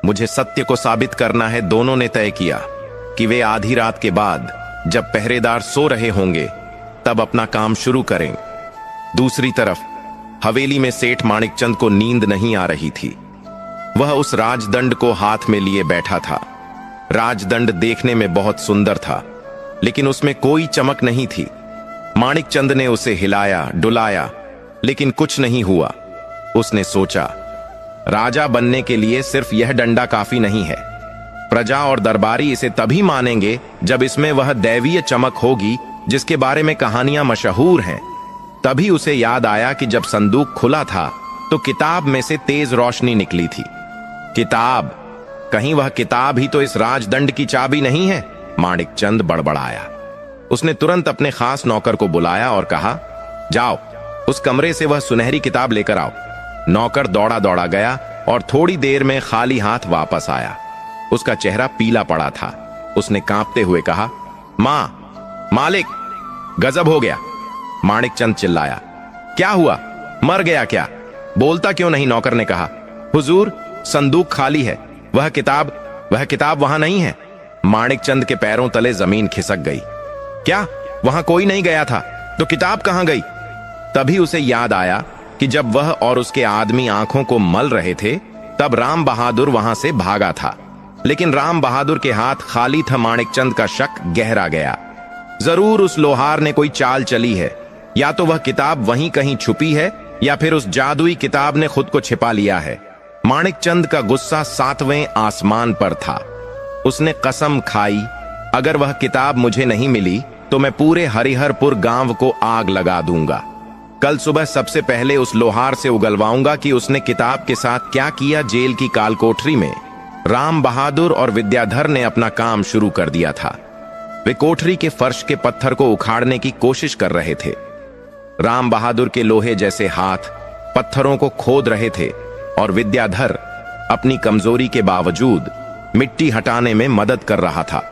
मुझे सत्य को साबित करना है। दोनों ने तय किया कि वे आधी रात के बाद, जब पहरेदार सो रहे होंगे, तब अपना काम शुरू करें। दूसरी तरफ हवेली में सेठ माणिकचंद को नींद नहीं आ रही थी। वह उस राजदंड को हाथ में लिए बैठा था। राजदंड देखने में बहुत सुंदर था, लेकिन उसमें कोई चमक नहीं थी। माणिकचंद ने उसे हिलाया डुलाया, लेकिन कुछ नहीं हुआ। उसने सोचा, राजा बनने के लिए सिर्फ यह डंडा काफी नहीं है। प्रजा और दरबारी इसे तभी मानेंगे जब इसमें वह दैवीय चमक होगी जिसके बारे में कहानियां मशहूर हैं। तभी उसे याद आया कि जब संदूक खुला था तो किताब में से तेज रोशनी निकली थी। किताब? कहीं वह किताब ही तो इस राजदंड की चाबी नहीं है? माणिकचंद बड़बड़ाया। उसने तुरंत अपने खास नौकर को बुलाया और कहा, जाओ, उस कमरे से वह सुनहरी किताब लेकर आओ। नौकर दौड़ा दौड़ा गया और थोड़ी देर में खाली हाथ वापस आया। उसका चेहरा पीला पड़ा था। उसने कांपते हुए कहा, मां, मालिक, गजब हो गया। माणिकचंद चिल्लाया, क्या हुआ? मर गया क्या? बोलता क्यों नहीं? नौकर ने कहा, हुजूर, संदूक खाली है, वह किताब वहां नहीं है। माणिकचंद के पैरों तले जमीन खिसक गई। क्या? वहां कोई नहीं गया था तो किताब कहां गई? तभी उसे याद आया कि जब वह और उसके आदमी आंखों को मल रहे थे, तब राम बहादुर वहां से भागा था। लेकिन राम बहादुर के हाथ खाली था। माणिकचंद का शक गहरा गया। जरूर उस लोहार ने कोई चाल चली है। या तो वह किताब वहीं कहीं छुपी है, या फिर उस जादुई किताब ने खुद को छिपा लिया है। माणिकचंद का गुस्सा 7वें आसमान पर था। उसने कसम खाई, अगर वह किताब मुझे नहीं मिली तो मैं पूरे हरिहरपुर गांव को आग लगा दूंगा। कल सुबह सबसे पहले उस लोहार से उगलवाऊंगा कि उसने किताब के साथ क्या किया। जेल की कालकोठरी में राम बहादुर और विद्याधर ने अपना काम शुरू कर दिया था। वे कोठरी के फर्श के पत्थर को उखाड़ने की कोशिश कर रहे थे। राम बहादुर के लोहे जैसे हाथ पत्थरों को खोद रहे थे और विद्याधर अपनी कमजोरी के बावजूद मिट्टी हटाने में मदद कर रहा था।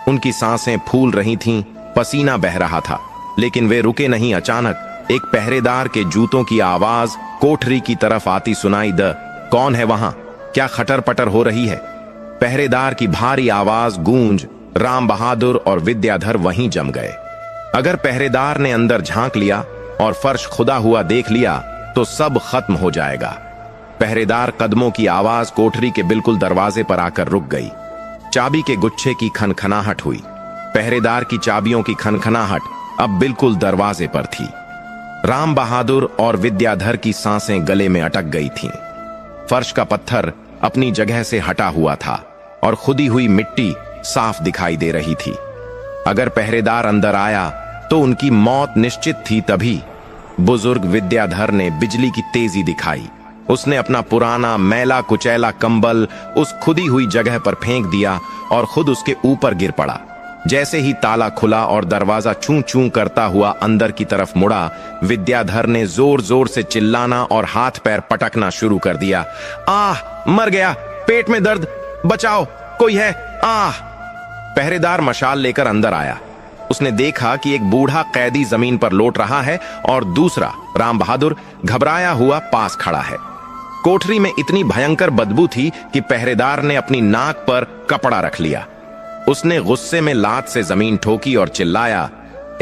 उनकी सांसें फूल रही थीं, पसीना बह रहा था, लेकिन वे रुके नहीं। अचानक एक पहरेदार के जूतों की आवाज कोठरी की तरफ आती सुनाई द। कौन है वहां? क्या खटर पटर हो रही है? पहरेदार की भारी आवाज गूंज राम बहादुर और विद्याधर वहीं जम गए। अगर पहरेदार ने अंदर झांक लिया और फर्श खुदा हुआ देख लिया तो सब खत्म हो जाएगा। पहरेदार कदमों की आवाज कोठरी के बिल्कुल दरवाजे पर आकर रुक गई। चाबी के गुच्छे की खनखनाहट हुई। पहरेदार की चाबियों की खनखनाहट अब बिल्कुल दरवाजे पर थी। राम बहादुर और विद्याधर की सांसें गले में अटक गई थीं। फर्श का पत्थर अपनी जगह से हटा हुआ था और खुदी हुई मिट्टी साफ दिखाई दे रही थी। अगर पहरेदार अंदर आया तो उनकी मौत निश्चित थी। तभी बुजुर्ग विद्याधर ने बिजली की तेजी दिखाई। उसने अपना पुराना मैला कुचैला कंबल उस खुदी हुई जगह पर फेंक दिया और खुद उसके ऊपर गिर पड़ा। जैसे ही ताला खुला और दरवाजा चूं चूं करता हुआ अंदर की तरफ मुड़ा, विद्याधर ने जोर जोर से चिल्लाना और हाथ पैर पटकना शुरू कर दिया। आह, मर गया, पेट में दर्द, बचाओ, कोई है, आह। पहरेदार मशाल लेकर अंदर आया। उसने देखा कि एक बूढ़ा कैदी जमीन पर लोट रहा है और दूसरा राम बहादुर घबराया हुआ पास खड़ा है। कोठरी में इतनी भयंकर बदबू थी कि पहरेदार ने अपनी नाक पर कपड़ा रख लिया। उसने गुस्से में लात से जमीन ठोकी और चिल्लाया,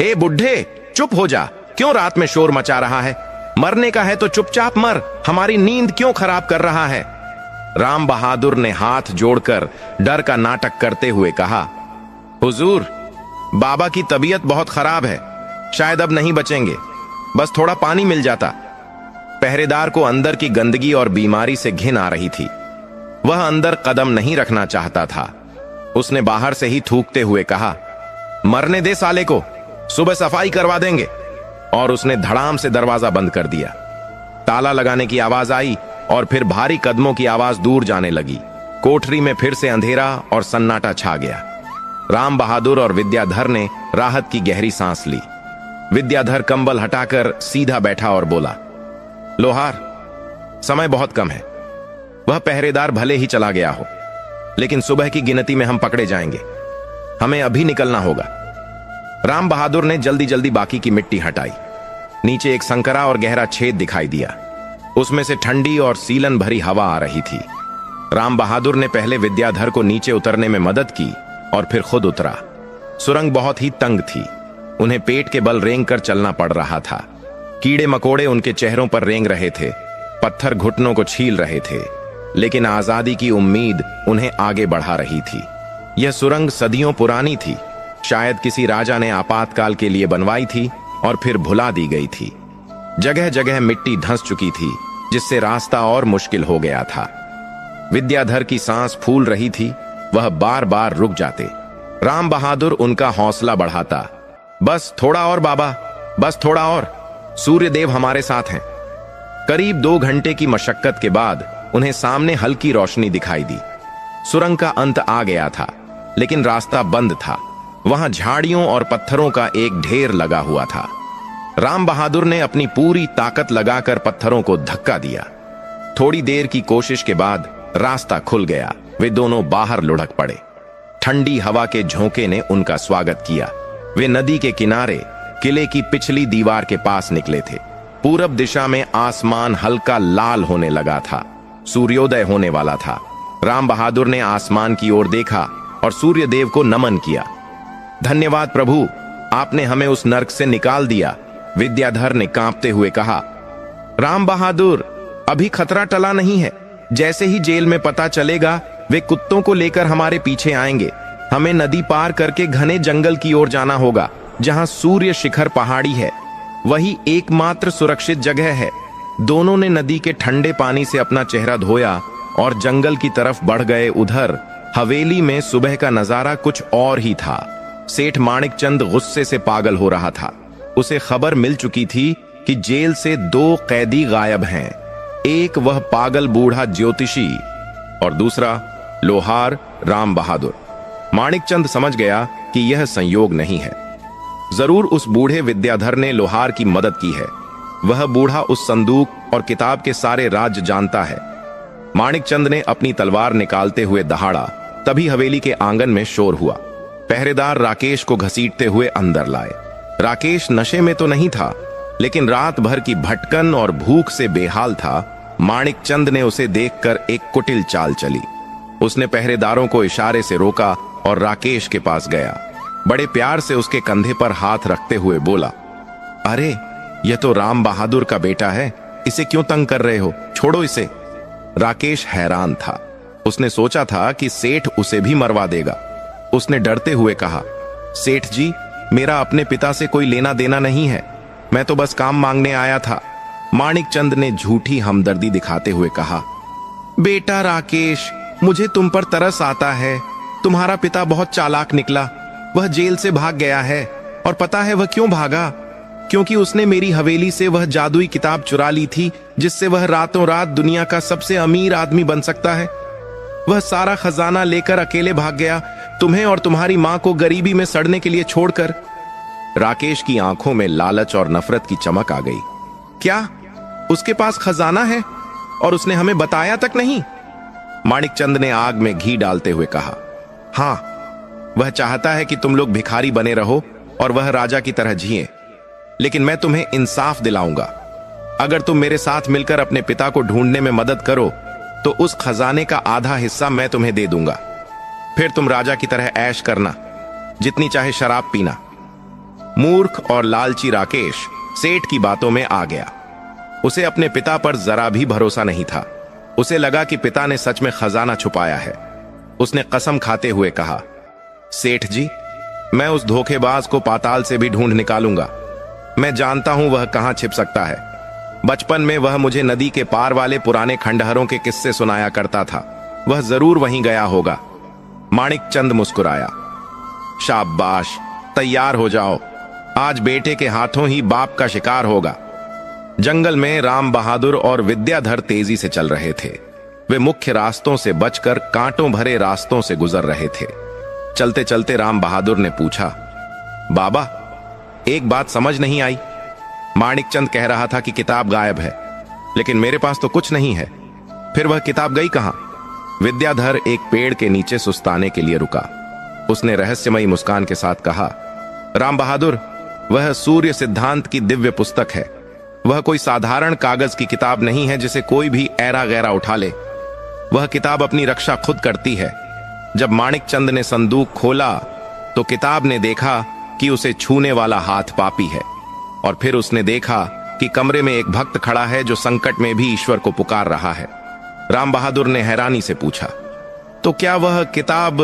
ए बुढ़े, चुप हो जा, क्यों रात में शोर मचा रहा है? मरने का है तो चुपचाप मर, हमारी नींद क्यों खराब कर रहा है? राम बहादुर ने हाथ जोड़कर डर का नाटक करते हुए कहा, हुजूर, बाबा की तबीयत बहुत खराब है, शायद अब नहीं बचेंगे, बस थोड़ा पानी मिल जाता। पहरेदार को अंदर की गंदगी और बीमारी से घिन आ रही थी। वह अंदर कदम नहीं रखना चाहता था। उसने बाहर से ही थूकते हुए कहा, मरने दे साले को, सुबह सफाई करवा देंगे। और उसने धड़ाम से दरवाजा बंद कर दिया। ताला लगाने की आवाज आई और फिर भारी कदमों की आवाज दूर जाने लगी। कोठरी में फिर से अंधेरा और सन्नाटा छा गया। राम बहादुर और विद्याधर ने राहत की गहरी सांस ली। विद्याधर कंबल हटाकर सीधा बैठा और बोला, लोहार, समय बहुत कम है। वह पहरेदार भले ही चला गया हो, लेकिन सुबह की गिनती में हम पकड़े जाएंगे। हमें अभी निकलना होगा। राम बहादुर ने जल्दी जल्दी बाकी की मिट्टी हटाई। नीचे एक संकरा और गहरा छेद दिखाई दिया। उसमें से ठंडी और सीलन भरी हवा आ रही थी। राम बहादुर ने पहले विद्याधर को नीचे उतरने में मदद की और फिर खुद उतरा। सुरंग बहुत ही तंग थी। उन्हें पेट के बल रेंग कर चलना पड़ रहा था। कीड़े मकोड़े उनके चेहरों पर रेंग रहे थे। पत्थर घुटनों को छील रहे थे, लेकिन आजादी की उम्मीद उन्हें आगे बढ़ा रही थी। यह सुरंग सदियों पुरानी थी। शायद किसी राजा ने आपातकाल के लिए बनवाई थी और फिर भुला दी गई थी। जगह जगह मिट्टी धंस चुकी थी, जिससे रास्ता और मुश्किल हो गया था। विद्याधर की सांस फूल रही थी। वह बार बार रुक जाते। राम बहादुर उनका हौसला बढ़ाता, बस थोड़ा और बाबा, बस थोड़ा और, सूर्यदेव हमारे साथ हैं। करीब 2 घंटे की मशक्कत के बाद उन्हें सामने हल्की रोशनी दिखाई दी। सुरंग का अंत आ गया था, लेकिन रास्ता बंद था। वहां झाड़ियों और पत्थरों का एक ढेर लगा हुआ था। राम बहादुर ने अपनी पूरी ताकत लगाकर पत्थरों को धक्का दिया। थोड़ी देर की कोशिश के बाद रास्ता खुल गया। वे दोनों बाहर लुढ़क पड़े। ठंडी हवा के झोंके ने उनका स्वागत किया। वे नदी के किनारे किले की पिछली दीवार के पास निकले थे। पूरब दिशा में आसमान हल्का लाल होने लगा था। सूर्योदय होने वाला था। राम बहादुर ने आसमान की ओर देखा और सूर्यदेव को नमन किया। धन्यवाद प्रभु, आपने हमें उस नर्क से निकाल दिया। विद्याधर ने कांपते हुए कहा। राम बहादुर, अभी खतरा टला नहीं है। जैसे ही जेल में पता चलेगा, वे कुत्तों को लेकर हमारे पीछे आएंगे। हमें नदी पार करके घने जंगल की ओर जाना होगा, जहां सूर्य शिखर पहाड़ी है। वही एकमात्र सुरक्षित जगह है। दोनों ने नदी के ठंडे पानी से अपना चेहरा धोया और जंगल की तरफ बढ़ गए। उधर हवेली में सुबह का नजारा कुछ और ही था। सेठ माणिकचंद गुस्से से पागल हो रहा था। उसे खबर मिल चुकी थी कि जेल से 2 कैदी गायब हैं। एक वह पागल बूढ़ा ज्योतिषी और दूसरा लोहार राम बहादुर। माणिकचंद समझ गया कि यह संयोग नहीं है। जरूर उस बूढ़े विद्याधर ने लोहार की मदद की है। वह बूढ़ा उस संदूक और किताब के सारे राज जानता है। माणिकचंद ने अपनी तलवार निकालते हुए दहाड़ा। तभी हवेली के आंगन में शोर हुआ। पहरेदार राकेश को घसीटते हुए अंदर लाए। राकेश नशे में तो नहीं था, लेकिन रात भर की भटकन और भूख से बेहाल था। माणिकचंद ने उसे देखकर एक कुटिल चाल चली। उसने पहरेदारों को इशारे से रोका और राकेश के पास गया। बड़े प्यार से उसके कंधे पर हाथ रखते हुए बोला, अरे यह तो राम बहादुर का बेटा है, इसे क्यों तंग कर रहे हो? छोड़ो इसे। राकेश हैरान था। उसने सोचा था कि सेठ उसे भी मरवा देगा। उसने डरते हुए कहा, सेठ जी, मेरा अपने पिता से कोई लेना देना नहीं है। मैं तो बस काम मांगने आया था। माणिकचंद ने झूठी हमदर्दी दिखाते हुए कहा, बेटा राकेश, मुझे तुम पर तरस आता है। तुम्हारा पिता बहुत चालाक निकला। वह जेल से भाग गया है। और पता है वह क्यों भागा? क्योंकि उसने मेरी हवेली से वह जादुई किताब चुरा ली थी जिससे वह रातों रात दुनिया का सबसे अमीर आदमी बन सकता है। वह सारा खजाना लेकर अकेले भाग गया, तुम्हें और तुम्हारी मां को गरीबी में सड़ने के लिए छोड़कर। राकेश की आंखों में लालच और नफरत की चमक आ गई। क्या उसके पास खजाना है और उसने हमें बताया तक नहीं? माणिकचंद ने आग में घी डालते हुए कहा। हां, वह चाहता है कि तुम लोग भिखारी बने रहो और वह राजा की तरह जिए। लेकिन मैं तुम्हें इंसाफ दिलाऊंगा। अगर तुम मेरे साथ मिलकर अपने पिता को ढूंढने में मदद करो तो उस खजाने का आधा हिस्सा मैं तुम्हें दे दूंगा। फिर तुम राजा की तरह ऐश करना, जितनी चाहे शराब पीना। मूर्ख और लालची राकेश सेठ की बातों में आ गया। उसे अपने पिता पर जरा भी भरोसा नहीं था। उसे लगा कि पिता ने सच में खजाना छुपाया है। उसने कसम खाते हुए कहा, सेठ जी, मैं उस धोखेबाज को पाताल से भी ढूंढ निकालूंगा। मैं जानता हूं वह कहां छिप सकता है। बचपन में वह मुझे नदी के पार वाले पुराने खंडहरों के किस्से सुनाया करता था। वह जरूर वहीं गया होगा। माणिकचंद मुस्कुराया। शाबाश, तैयार हो जाओ। आज बेटे के हाथों ही बाप का शिकार होगा। जंगल में राम बहादुर और विद्याधर तेजी से चल रहे थे। वे मुख्य रास्तों से बचकर कांटों भरे रास्तों से गुजर रहे थे। चलते चलते राम बहादुर ने पूछा, बाबा, एक बात समझ नहीं आई। माणिकचंद कह रहा था कि किताब गायब है, लेकिन मेरे पास तो कुछ नहीं है। फिर वह किताब गई कहां? विद्याधर एक पेड़ के नीचे सुस्ताने के लिए रुका। उसने रहस्यमयी मुस्कान के साथ कहा, राम बहादुर, वह सूर्य सिद्धांत की दिव्य पुस्तक है। वह कोई साधारण कागज की किताब नहीं है जिसे कोई भी ऐरा गैरा उठा ले। वह किताब अपनी रक्षा खुद करती है। जब माणिकचंद ने संदूक खोला तो किताब ने देखा कि उसे छूने वाला हाथ पापी है। और फिर उसने देखा कि कमरे में एक भक्त खड़ा है जो संकट में भी ईश्वर को पुकार रहा है। राम बहादुर ने हैरानी से पूछा, तो क्या वह किताब?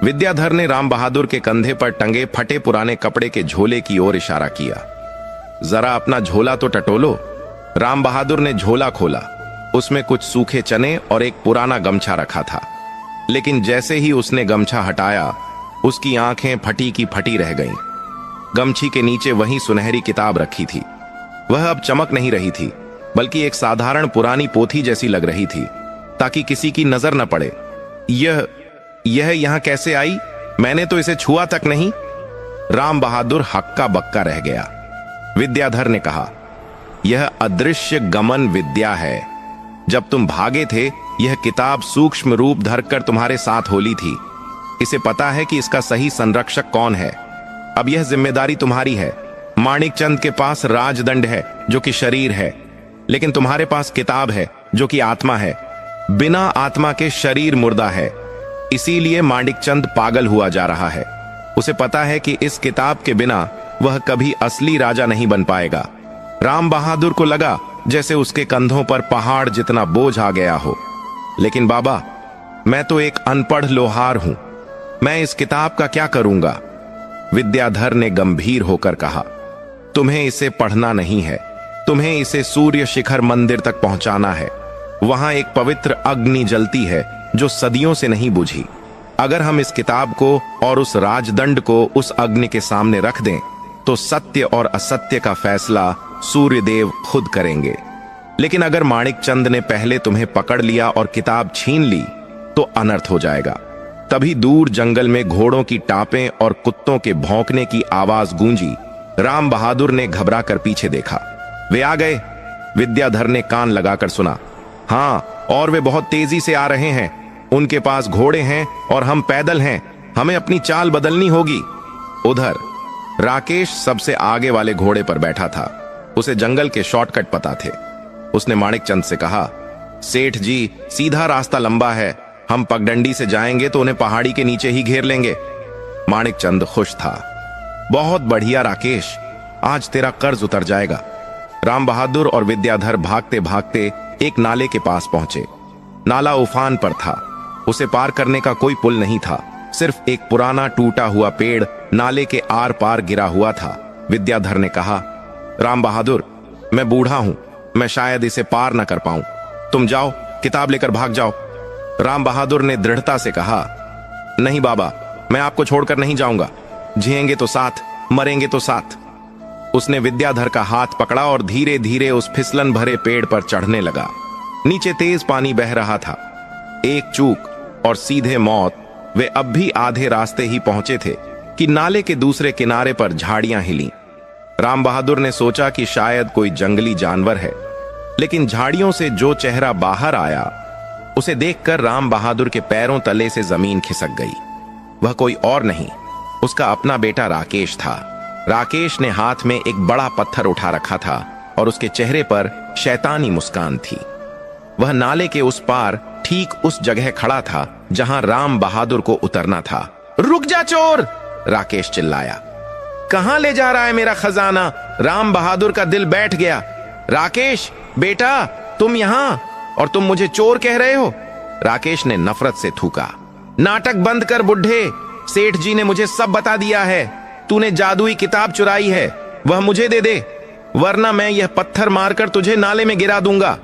विद्याधर ने राम बहादुर के कंधे पर टंगे फटे पुराने कपड़े के झोले की ओर इशारा किया। जरा अपना झोला तो टटोलो। राम बहादुर ने झोला खोला। उसमें कुछ सूखे चने और एक पुराना गमछा रखा था। लेकिन जैसे ही उसने गमछा हटाया, उसकी आंखें फटी की फटी रह गईं। गमछी के नीचे वही सुनहरी किताब रखी थी। वह अब चमक नहीं रही थी, बल्कि एक साधारण पुरानी पोथी जैसी लग रही थी, ताकि किसी की नजर न पड़े। यह यहां कैसे आई? मैंने तो इसे छुआ तक नहीं। राम बहादुर हक्का बक्का रह गया। विद्याधर ने कहा, यह अदृश्य गमन विद्या है। जब तुम भागे थे, यह किताब सूक्ष्म रूप धरकर तुम्हारे साथ होली थी। इसे पता है कि इसका सही संरक्षक कौन है। अब यह जिम्मेदारी तुम्हारी है। माणिकचंद के पास राजदंड है जो कि शरीर है, लेकिन तुम्हारे पास किताब है जो कि आत्मा है। बिना आत्मा के शरीर मुर्दा है। इसीलिए माणिकचंद पागल हुआ जा रहा है। उसे पता है कि इस किताब के बिना वह कभी असली राजा नहीं बन पाएगा। राम बहादुर को लगा जैसे उसके कंधों पर पहाड़ जितना बोझ आ गया हो। लेकिन बाबा, मैं तो एक अनपढ़ लोहार हूं। मैं इस किताब का क्या करूंगा? विद्याधर ने गंभीर होकर कहा, तुम्हें इसे पढ़ना नहीं है। तुम्हें इसे सूर्य शिखर मंदिर तक पहुंचाना है। वहां एक पवित्र अग्नि जलती है जो सदियों से नहीं बुझी। अगर हम इस किताब को और उस राजदंड को उस अग्नि के सामने रख दें तो सत्य और असत्य का फैसला सूर्यदेव खुद करेंगे। लेकिन अगर माणिकचंद ने पहले तुम्हें पकड़ लिया और किताब छीन ली तो अनर्थ हो जाएगा। तभी दूर जंगल में घोड़ों की टापें और कुत्तों के भौंकने की आवाज गूंजी। राम बहादुर ने घबरा कर पीछे देखा। वे आ गए। विद्याधर ने कान लगाकर सुना। हां, और वे बहुत तेजी से आ रहे हैं। उनके पास घोड़े हैं और हम पैदल हैं। हमें अपनी चाल बदलनी होगी। उधर राकेश सबसे आगे वाले घोड़े पर बैठा था। उसे जंगल के शॉर्टकट पता थे। उसने माणिकचंद से कहा, सेठ जी, सीधा रास्ता लंबा है। हम पगडंडी से जाएंगे तो उन्हें पहाड़ी के नीचे ही घेर लेंगे। माणिकचंद खुश था। बहुत बढ़िया राकेश, आज तेरा कर्ज उतर जाएगा। राम बहादुर और विद्याधर भागते भागते एक नाले के पास पहुंचे। नाला उफान पर था। उसे पार करने का कोई पुल नहीं था। सिर्फ एक पुराना टूटा हुआ पेड़ नाले के आर पार गिरा हुआ था। विद्याधर ने कहा, राम बहादुर, मैं बूढ़ा हूं। मैं शायद इसे पार न कर पाऊं। तुम जाओ, किताब लेकर भाग जाओ। राम बहादुर ने दृढ़ता से कहा, नहीं बाबा, मैं आपको छोड़कर नहीं जाऊंगा। जिएंगे तो साथ, मरेंगे तो साथ। उसने विद्याधर का हाथ पकड़ा और धीरे धीरे उस फिसलन भरे पेड़ पर चढ़ने लगा। नीचे तेज पानी बह रहा था। एक चूक और सीधे मौत। वे अब भी आधे रास्ते ही पहुंचे थे कि नाले के दूसरे किनारे पर झाड़ियां हिलीं। राम बहादुर ने सोचा कि शायद कोई जंगली जानवर है, लेकिन झाड़ियों से जो चेहरा बाहर आया उसे देखकर राम बहादुर के पैरों तले से जमीन खिसक गई। वह कोई और नहीं, उसका अपना बेटा राकेश था। राकेश ने हाथ में एक बड़ा पत्थर उठा रखा था और उसके चेहरे पर शैतानी मुस्कान थी। वह नाले के उस पार ठीक उस जगह खड़ा था जहां राम बहादुर को उतरना था। रुक जा चोर! राकेश चिल्लाया। कहां ले जा रहा है मेरा खजाना? राम बहादुर का दिल बैठ गया। राकेश बेटा, तुम यहां, और तुम मुझे चोर कह रहे हो? राकेश ने नफरत से थूका। नाटक बंद कर बुढ़े, सेठ जी ने मुझे सब बता दिया है। तूने जादुई किताब चुराई है, वह मुझे दे दे, वरना मैं यह पत्थर मारकर तुझे नाले में गिरा दूंगा।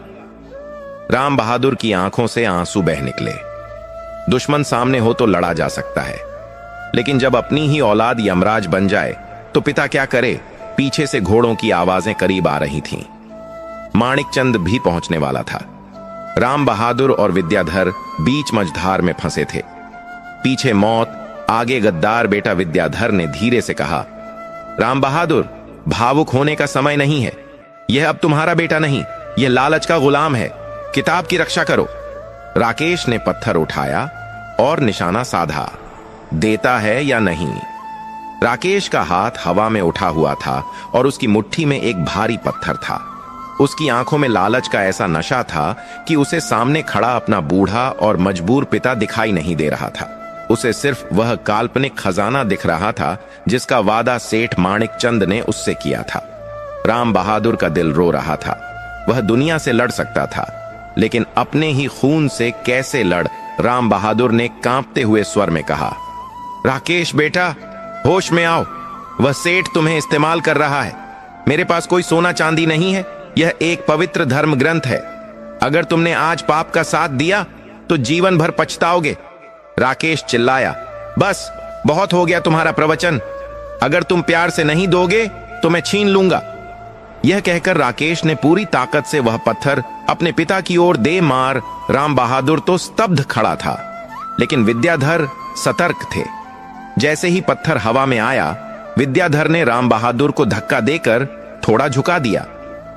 राम बहादुर की आंखों से आंसू बह निकले। दुश्मन सामने हो तो लड़ा जा सकता है, लेकिन जब अपनी ही औलाद यमराज बन जाए तो पिता क्या करे? पीछे से घोड़ों की आवाजें करीब आ रही थीं। माणिकचंद भी पहुंचने वाला था। राम बहादुर और विद्याधर बीच मझधार में फंसे थे। पीछे मौत, आगे गद्दार बेटा विद्याधर ने धीरे से कहा, राम बहादुर, भावुक होने का समय नहीं है। यह अब तुम्हारा बेटा नहीं, यह लालच का गुलाम है। किताब की रक्षा करो। राकेश ने पत्थर उठाया और निशाना साधा। देता है या नहीं? राकेश का हाथ हवा में उठा हुआ था और उसकी मुट्ठी में एक भारी पत्थर था। उसकी आंखों में लालच का ऐसा नशा था कि उसे सामने खड़ा अपना बूढ़ा और मजबूर पिता दिखाई नहीं दे रहा था। उसे सिर्फ वह काल्पनिक खजाना दिख रहा था जिसका वादा सेठ माणिकचंद ने उससे किया था। राम बहादुर का दिल रो रहा था। वह दुनिया से लड़ सकता था, लेकिन अपने ही खून से कैसे लड़? राम बहादुर ने कांपते हुए स्वर में कहा, राकेश बेटा, होश में आओ। वह सेठ तुम्हें इस्तेमाल कर रहा है। मेरे पास कोई सोना चांदी नहीं है। यह एक पवित्र धर्म ग्रंथ है। अगर तुमने आज पाप का साथ दिया तो जीवन भर पछताओगे। राकेश चिल्लाया, बस बहुत हो गया तुम्हारा प्रवचन। अगर तुम प्यार से नहीं दोगे तो मैं छीन लूंगा। यह कहकर राकेश ने पूरी ताकत से वह पत्थर अपने पिता की ओर दे मार। राम बहादुर तो स्तब्ध खड़ा था, लेकिन विद्याधर सतर्क थे। जैसे ही पत्थर हवा में आया, विद्याधर ने राम बहादुर को धक्का देकर थोड़ा झुका दिया।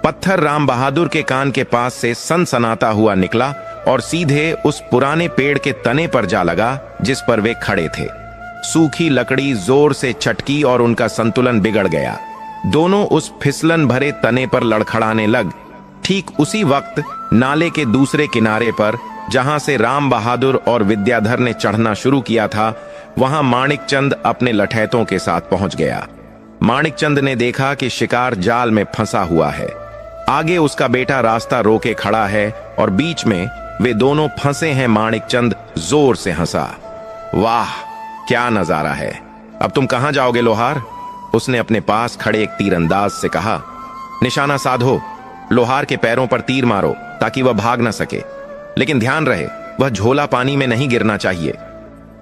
पत्थर राम बहादुर के कान के पास से सनसनाता हुआ निकला और सीधे उस पुराने पेड़ के तने पर जा लगा जिस पर वे खड़े थे। सूखी लकड़ी जोर से चटकी और उनका संतुलन बिगड़ गया। दोनों उस फिसलन भरे तने पर लड़खड़ाने लग। ठीक उसी वक्त नाले के दूसरे किनारे पर, जहां से राम बहादुर और विद्याधर ने चढ़ना शुरू किया था, वहां माणिकचंद अपने लठैतों के साथ पहुंच गया। माणिकचंद ने देखा कि शिकार जाल में फंसा हुआ है। आगे उसका बेटा रास्ता रोके खड़ा है और बीच में वे दोनों फंसे हैं। माणिकचंद जोर से हंसा। वाह, क्या नजारा है! अब तुम कहां जाओगे लोहार? उसने अपने पास खड़े एक तीरंदाज से कहा। निशाना साधो, लोहार के पैरों पर तीर मारो ताकि वह भाग न सके, लेकिन ध्यान रहे वह झोला पानी में नहीं गिरना चाहिए।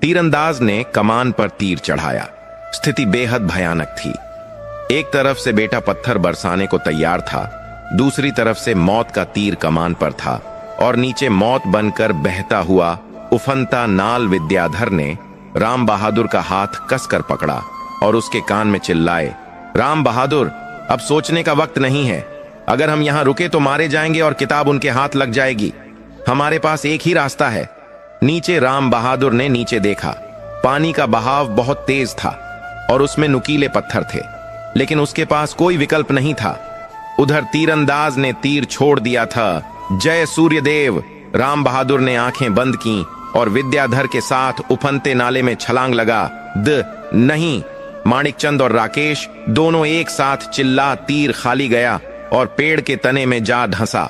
तीरंदाज ने कमान पर तीर चढ़ाया। स्थिति बेहद भयानक थी। एक तरफ से बेटा पत्थर बरसाने को तैयार था, दूसरी तरफ से मौत का तीर कमान पर था और नीचे मौत बनकर बहता हुआ उफनता नाल। विद्याधर ने राम बहादुर का हाथ कसकर पकड़ा और उसके कान में चिल्लाए, राम बहादुर, अब सोचने का वक्त नहीं है। अगर हम यहां रुके तो मारे जाएंगे और किताब उनके हाथ लग जाएगी। हमारे पास एक ही रास्ता है। नीचे राम बहादुर ने नीचे देखा। पानी का बहाव बहुत तेज था और उसमें नुकीले पत्थर थे, लेकिन उसके पास कोई विकल्प नहीं था। उधर तीरंदाज ने तीर छोड़ दिया था। जय सूर्यदेव! राम बहादुर ने आंखें बंद की और विद्याधर के साथ उफनते नाले में छलांग लगा। नहीं! माणिकचंद और राकेश दोनों एक साथ चिल्ला तीर खाली गया और पेड़ के तने में जा धंसा।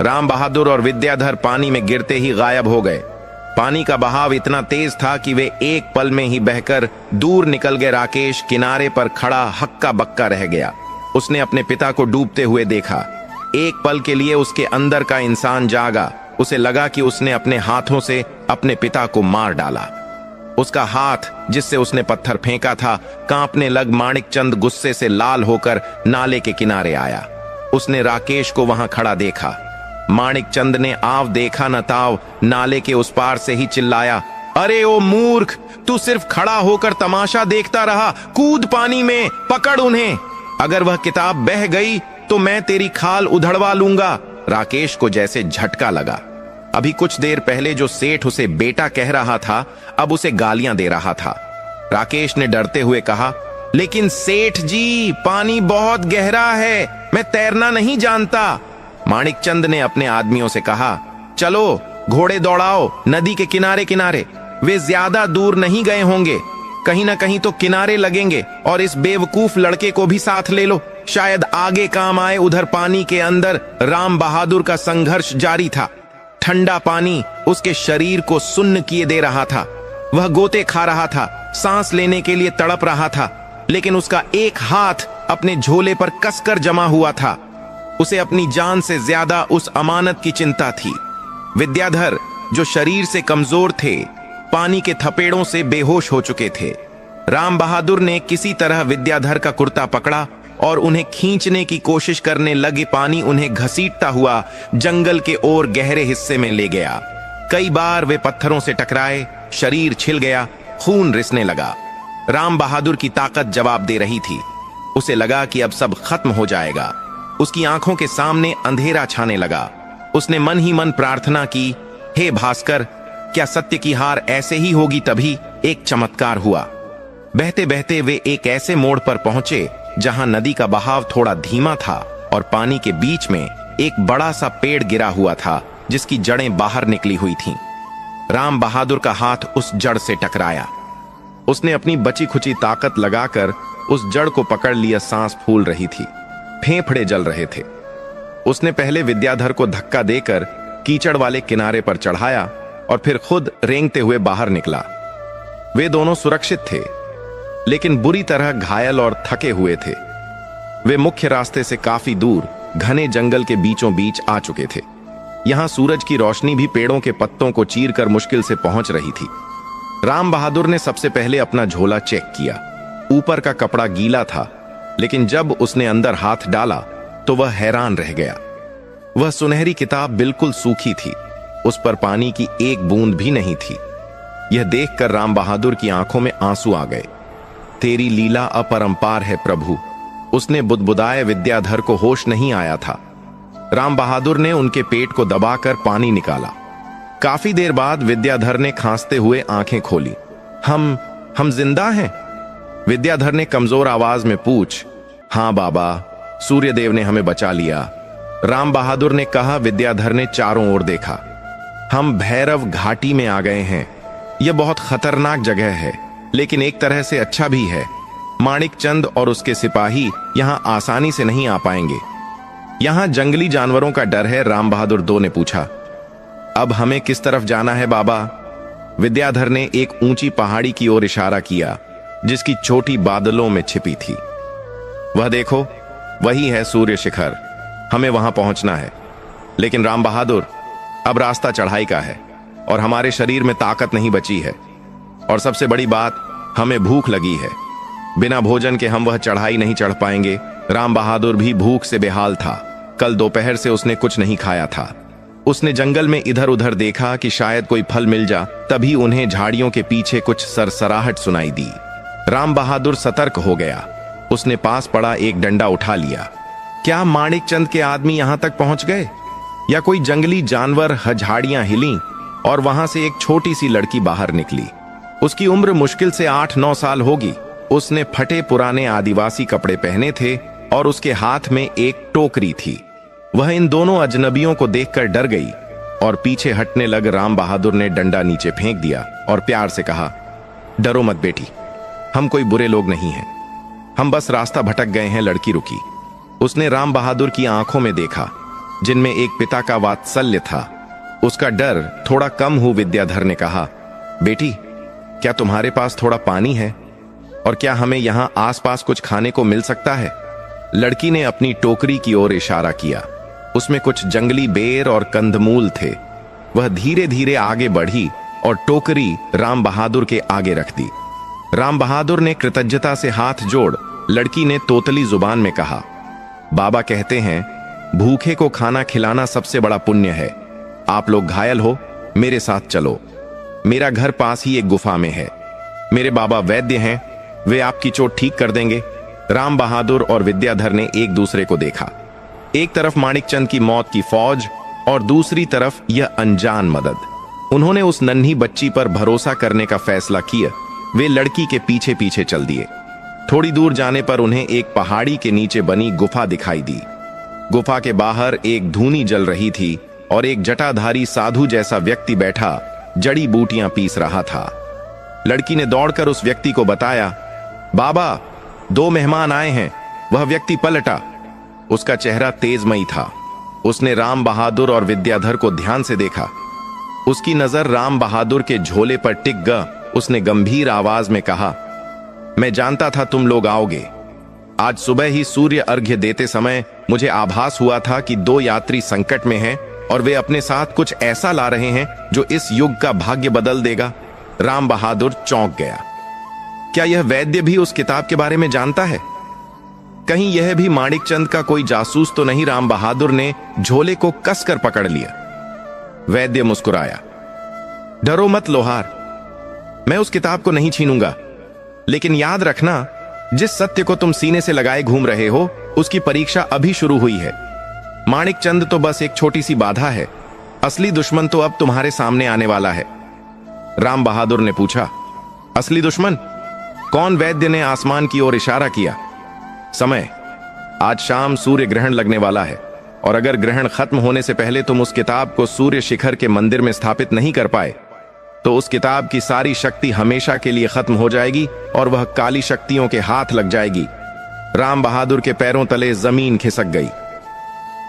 राम बहादुर और विद्याधर पानी में गिरते ही गायब हो गए। पानी का बहाव इतना तेज था कि वे एक पल में ही बहकर दूर निकल गए। राकेश किनारे पर खड़ा हक्का बक्का रह गया। उसने अपने पिता को डूबते हुए देखा। एक पल के लिए उसके अंदर का इंसान जागा। उसे लगा कि उसने अपने हाथों से अपने पिता को मार डाला। उसका हाथ जिससे उसने पत्थर फेंका था कांपने लग माणिकचंद गुस्से से लाल होकर नाले के किनारे आया। उसने राकेश को वहां खड़ा देखा। माणिकचंद ने आव देखा न ताव नाले के उस पार से ही चिल्लाया, अरे ओ मूर्ख, तू सिर्फ खड़ा होकर तमाशा देखता रहा, कूद पानी में, पकड़ उन्हें। अगर वह किताब बह गई तो मैं तेरी खाल उधड़वा लूंगा। राकेश को जैसे झटका लगा। अभी कुछ देर पहले जो सेठ उसे बेटा कह रहा था अब उसे गालियां दे रहा था। राकेश ने डरते हुए कहा, लेकिन सेठ जी, पानी बहुत गहरा है, मैं तैरना नहीं जानता। माणिकचंद ने अपने आदमियों से कहा, चलो घोड़े दौड़ाओ नदी के किनारे किनारे, वे ज्यादा दूर नहीं गए होंगे, कहीं ना कहीं तो किनारे लगेंगे, और इस बेवकूफ लड़के को भी साथ ले लो, शायद आगे काम आए। उधर पानी के अंदर राम बहादुर का संघर्ष जारी था। ठंडा पानी उसके शरीर को सुन्न किए दे रहा था। वह गोते खा रहा था, सांस लेने के लिए तड़प रहा था, लेकिन उसका एक हाथ अपने झोले पर कसकर जमा हुआ था। उसे अपनी जान से ज्यादा उस अमानत की चिंता थी। विद्याधर, जो शरीर से कमजोर थे, पानी के थपेड़ों से बेहोश हो चुके थे। राम बहादुर ने किसी तरह विद्याधर का कुर्ता पकड़ा और उन्हें खींचने की कोशिश करने लगे। पानी उन्हें घसीटता हुआ जंगल के ओर गहरे हिस्से में ले गया। कई बार वे पत्थरों से टकराए, शरीर छिल गया, खून रिसने लगा। राम बहादुर की ताकत जवाब दे रही थी। उसे लगा कि अब सब खत्म हो जाएगा। उसकी आंखों के सामने अंधेरा छाने लगा। उसने मन ही मन प्रार्थना की, हे भास्कर, क्या सत्य की हार ऐसे ही होगी? तभी एक चमत्कार हुआ। बहते बहते वे एक ऐसे मोड़ पर पहुंचे जहां नदी का बहाव थोड़ा धीमा था और पानी के बीच में एक बड़ा सा पेड़ गिरा हुआ था जिसकी जड़ें बाहर निकली हुई थीं। राम बहादुर का हाथ उस जड़ से टकराया। उसने अपनी बची खुची ताकत लगाकर उस जड़ को पकड़ लिया। सांस फूल रही थी, फेफड़े जल रहे थे। उसने पहले विद्याधर को धक्का देकर कीचड़ वाले किनारे पर चढ़ाया और फिर खुद रेंगते हुए बाहर निकला। वे दोनों सुरक्षित थे, लेकिन बुरी तरह घायल और थके हुए थे। वे मुख्य रास्ते से काफी दूर घने जंगल के बीचों बीच आ चुके थे। यहां सूरज की रोशनी भी पेड़ों के पत्तों को चीरकर मुश्किल से पहुंच रही थी। राम बहादुर ने सबसे पहले अपना झोला चेक किया। ऊपर का कपड़ा गीला था, लेकिन जब उसने अंदर हाथ डाला तो वह हैरान रह गया। वह सुनहरी किताब बिल्कुल सूखी थी, उस पर पानी की एक बूंद भी नहीं थी। यह देखकर राम बहादुर की आंखों में आंसू आ गए। तेरी लीला अपरंपार है प्रभु। उसने बुदबुदाए। विद्याधर को होश नहीं आया था। राम बहादुर ने उनके पेट को दबाकर पानी निकाला। काफी देर बाद विद्याधर ने खांसते हुए आंखें खोली। हम जिंदा हैं? विद्याधर ने कमजोर आवाज में पूछ। हां बाबा, सूर्यदेव ने हमें बचा लिया, राम बहादुर ने कहा। विद्याधर ने चारों ओर देखा। हम भैरव घाटी में आ गए हैं। यह बहुत खतरनाक जगह है, लेकिन एक तरह से अच्छा भी है। माणिकचंद और उसके सिपाही यहां आसानी से नहीं आ पाएंगे। यहां जंगली जानवरों का डर है। राम बहादुर दो ने पूछा। अब हमें किस तरफ जाना है बाबा? विद्याधर ने एक ऊंची पहाड़ी की ओर इशारा किया जिसकी चोटी बादलों में छिपी थी। वह देखो, वही है सूर्य शिखर। हमें वहां पहुंचना है। लेकिन राम बहादुर, अब रास्ता चढ़ाई का है और हमारे शरीर में ताकत नहीं बची है, और सबसे बड़ी बात, हमें भूख लगी है। बिना भोजन के हम वह चढ़ाई नहीं चढ़ पाएंगे। राम बहादुर भी भूख से बेहाल था। कल दोपहर से उसने कुछ नहीं खाया था। उसने जंगल में इधर उधर देखा कि शायद कोई फल मिल जा। तभी उन्हें झाड़ियों के पीछे कुछ सरसराहट सुनाई दी। राम बहादुर सतर्क हो गया। उसने पास पड़ा एक डंडा उठा लिया। क्या माणिकचंद के आदमी यहां तक पहुंच गए, या कोई जंगली जानवर? झाड़ियां हिलीं और वहां से एक छोटी सी लड़की बाहर निकली। उसकी उम्र मुश्किल से 8-9 साल होगी। उसने फटे पुराने आदिवासी कपड़े पहने थे और उसके हाथ में एक टोकरी थी। वह इन दोनों अजनबियों को देखकर डर गई और पीछे हटने लग। राम बहादुर ने डंडा नीचे फेंक दिया और प्यार से कहा, डरो मत बेटी, हम कोई बुरे लोग नहीं हैं, हम बस रास्ता भटक गए हैं। लड़की रुकी। उसने राम बहादुर की आंखों में देखा, जिनमें एक पिता का वात्सल्य था। उसका डर थोड़ा कम हुआ। विद्याधर ने कहा, बेटी, क्या तुम्हारे पास थोड़ा पानी है? और क्या हमें यहां आसपास कुछ खाने को मिल सकता है? लड़की ने अपनी टोकरी की ओर इशारा किया। उसमें कुछ जंगली बेर और कंदमूल थे। वह धीरे धीरे आगे बढ़ी और टोकरी राम बहादुर के आगे रख दी। राम बहादुर ने कृतज्ञता से हाथ जोड़ लड़की ने तोतली जुबान में कहा, बाबा कहते हैं भूखे को खाना खिलाना सबसे बड़ा पुण्य है। आप लोग घायल हो, मेरे साथ चलो। मेरा घर पास ही एक गुफा में है। मेरे बाबा वैद्य हैं, वे आपकी चोट ठीक कर देंगे। राम बहादुर और विद्याधर ने एक दूसरे को देखा। एक तरफ माणिकचंद की मौत की फौज और दूसरी तरफ यह अनजान मदद। उन्होंने उस नन्ही बच्ची पर भरोसा करने का फैसला किया। वे लड़की के पीछे पीछे चल दिए। थोड़ी दूर जाने पर उन्हें एक पहाड़ी के नीचे बनी गुफा दिखाई दी। गुफा के बाहर एक धूनी जल रही थी और एक जटाधारी साधु जैसा व्यक्ति बैठा जड़ी बूटियां पीस रहा था। लड़की ने दौड़कर उस व्यक्ति को बताया, बाबा 2 मेहमान आए हैं। वह व्यक्ति पलटा। उसका चेहरा तेजमयी था। उसने राम बहादुर और विद्याधर को ध्यान से देखा। उसकी नजर राम बहादुर के झोले पर टिक गई। उसने गंभीर आवाज में कहा, मैं जानता था तुम लोग आओगे। आज सुबह ही सूर्य अर्घ्य देते समय मुझे आभास हुआ था कि 2 यात्री संकट में हैं और वे अपने साथ कुछ ऐसा ला रहे हैं जो इस युग का भाग्य बदल देगा। राम बहादुर चौंक गया। क्या यह वैद्य भी उस किताब के बारे में जानता है? कहीं यह भी माणिकचंद का कोई जासूस तो नहीं? राम बहादुर ने झोले को कसकर पकड़ लिया। वैद्य मुस्कुराया, डरो मत लोहार, मैं उस किताब को नहीं छीनूंगा। लेकिन याद रखना, जिस सत्य को तुम सीने से लगाए घूम रहे हो उसकी परीक्षा अभी शुरू हुई है। माणिकचंद तो बस एक छोटी सी बाधा है। असली दुश्मन तो अब तुम्हारे सामने आने वाला है। राम बहादुर ने पूछा, असली दुश्मन कौन? वैद्य ने आसमान की ओर इशारा किया। समय, आज शाम सूर्य ग्रहण लगने वाला है और अगर ग्रहण खत्म होने से पहले तुम उस किताब को सूर्य शिखर के मंदिर में स्थापित नहीं कर पाए तो उस किताब की सारी शक्ति हमेशा के लिए खत्म हो जाएगी और वह काली शक्तियों के हाथ लग जाएगी। राम बहादुर के पैरों तले जमीन खिसक गई।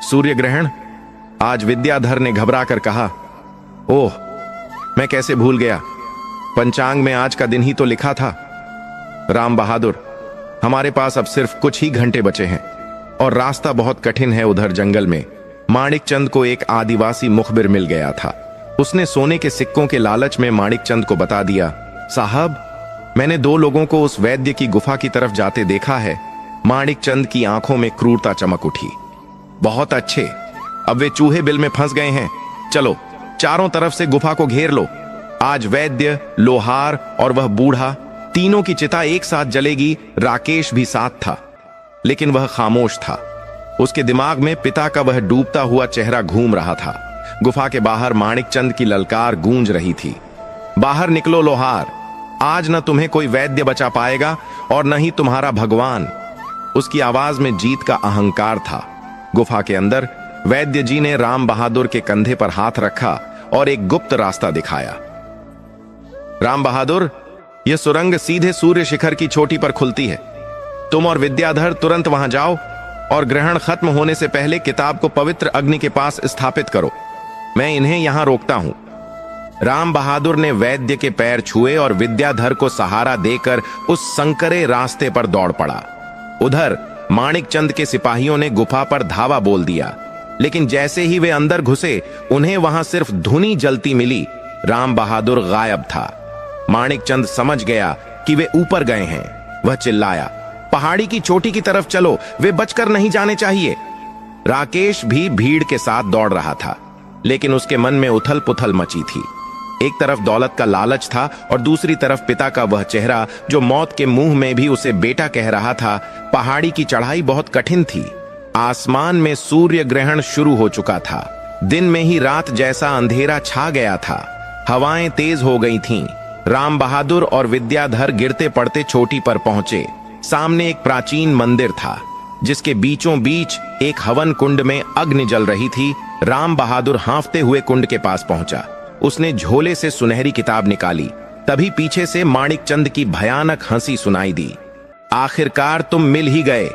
सूर्य ग्रहण? आज विद्याधर ने घबरा कर कहा, ओह, मैं कैसे भूल गया। पंचांग में आज का दिन ही तो लिखा था। राम बहादुर, हमारे पास अब सिर्फ कुछ ही घंटे बचे हैं और रास्ता बहुत कठिन है। उधर जंगल में माणिकचंद को एक आदिवासी मुखबिर मिल गया था। उसने सोने के सिक्कों के लालच में माणिकचंद को बता दिया, साहब, मैंने 2 लोगों को उस वैद्य की गुफा की तरफ जाते देखा है। माणिकचंद की आंखों में क्रूरता चमक उठी। बहुत अच्छे, अब वे चूहे बिल में फंस गए हैं। चलो, चारों तरफ से गुफा को घेर लो। आज वैद्य, लोहार और वह बूढ़ा, तीनों की चिता एक साथ जलेगी। राकेश भी साथ था, लेकिन वह खामोश था। उसके दिमाग में पिता का वह डूबता हुआ चेहरा घूम रहा था। गुफा के बाहर माणिकचंद की ललकार गूंज रही थी, बाहर निकलो लोहार, आज न तुम्हें कोई वैद्य बचा पाएगा और न ही तुम्हारा भगवान। उसकी आवाज में जीत का अहंकार था। गुफा के अंदर वैद्य जी ने राम बहादुर के कंधे पर हाथ रखा और एक गुप्त रास्ता दिखाया। राम बहादुर, यह सुरंग सीधे सूर्य शिखर की चोटी पर खुलती है। तुम और विद्याधर तुरंत वहां जाओ और ग्रहण खत्म होने से पहले किताब को पवित्र अग्नि के पास स्थापित करो। मैं इन्हें यहां रोकता हूं। राम बहादुर ने वैद्य के पैर छुए और विद्याधर को सहारा देकर उस संकरे रास्ते पर दौड़ पड़ा। उधर माणिकचंद के सिपाहियों ने गुफा पर धावा बोल दिया, लेकिन जैसे ही वे अंदर घुसे उन्हें वहां सिर्फ धुनी जलती मिली। राम बहादुर गायब था। माणिकचंद समझ गया कि वे ऊपर गए हैं। वह चिल्लाया, पहाड़ी की चोटी की तरफ चलो, वे बचकर नहीं जाने चाहिए। राकेश भी भीड़ के साथ दौड़ रहा था, लेकिन उसके मन में उथल पुथल मची थी। एक तरफ दौलत का लालच था और दूसरी तरफ पिता का वह चेहरा जो मौत के मुंह में भी उसे बेटा कह रहा था। पहाड़ी की चढ़ाई बहुत कठिन थी। आसमान में सूर्य ग्रहण शुरू हो चुका था। दिन में ही रात जैसा अंधेरा छा गया था। हवाएं तेज हो गई थीं। राम बहादुर और विद्याधर गिरते पड़ते चोटी पर पहुंचे। सामने एक प्राचीन मंदिर था, जिसके बीचों बीच एक हवन कुंड में अग्नि जल रही थी। राम बहादुर हांफते हुए कुंड के पास पहुंचा। उसने झोले से सुनहरी किताब निकाली। तभी पीछे से माणिकचंद की भयानक हंसी सुनाई दी। आखिरकार तुम मिल ही गए।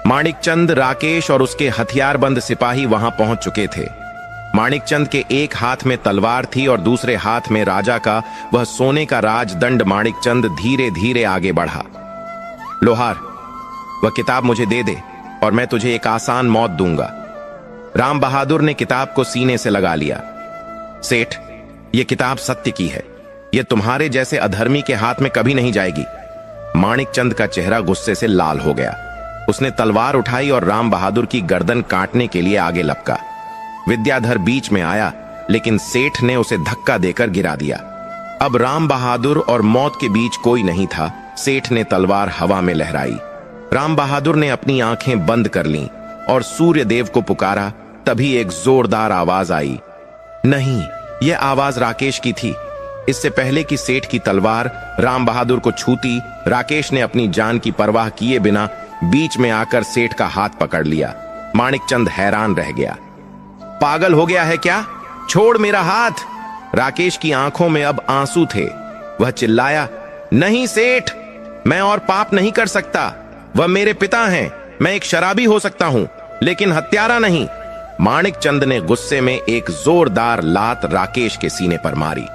माणिकचंद, राकेश और उसके हथियारबंद सिपाही वहां पहुंच चुके थे। माणिकचंद के एक हाथ में तलवार थी और दूसरे हाथ में राजा का वह सोने का राजदंड। माणिकचंद धीरे धीरे आगे बढ़ा। लोहार, वह किताब मुझे दे दे और मैं तुझे एक आसान मौत दूंगा। राम बहादुर ने किताब को सीने से लगा लिया। सेठ, यह किताब सत्य की है। ये तुम्हारे जैसे अधर्मी के हाथ में कभी नहीं जाएगी। माणिकचंद का चेहरा गुस्से से लाल हो गया। उसने तलवार उठाई और राम बहादुर की गर्दन काटने के लिए आगे लपका। विद्याधर बीच में आया, लेकिन सेठ ने उसे धक्का देकर गिरा दिया। अब राम बहादुर और मौत के बीच कोई नहीं था। सेठ ने तलवार हवा में लहराई। राम बहादुर ने अपनी आंखें बंद कर लीं और सूर्य देव को पुकारा। तभी एक जोरदार आवाज आई। नहीं, यह आवाज राकेश की थी। इससे पहले कि सेठ की तलवार राम बहादुर को छूती, राकेश ने अपनी जान की परवाह किए बिना बीच में आकर सेठ का हाथ पकड़ लिया। माणिकचंद हैरान रह गया। पागल हो गया है क्या? छोड़ मेरा हाथ। राकेश की आंखों में अब आंसू थे। वह चिल्लाया, नहीं सेठ, मैं और पाप नहीं कर सकता। वह मेरे पिता हैं। मैं एक शराबी हो सकता हूं, लेकिन हत्यारा नहीं। माणिकचंद ने गुस्से में एक जोरदार लात राकेश के सीने पर मारी।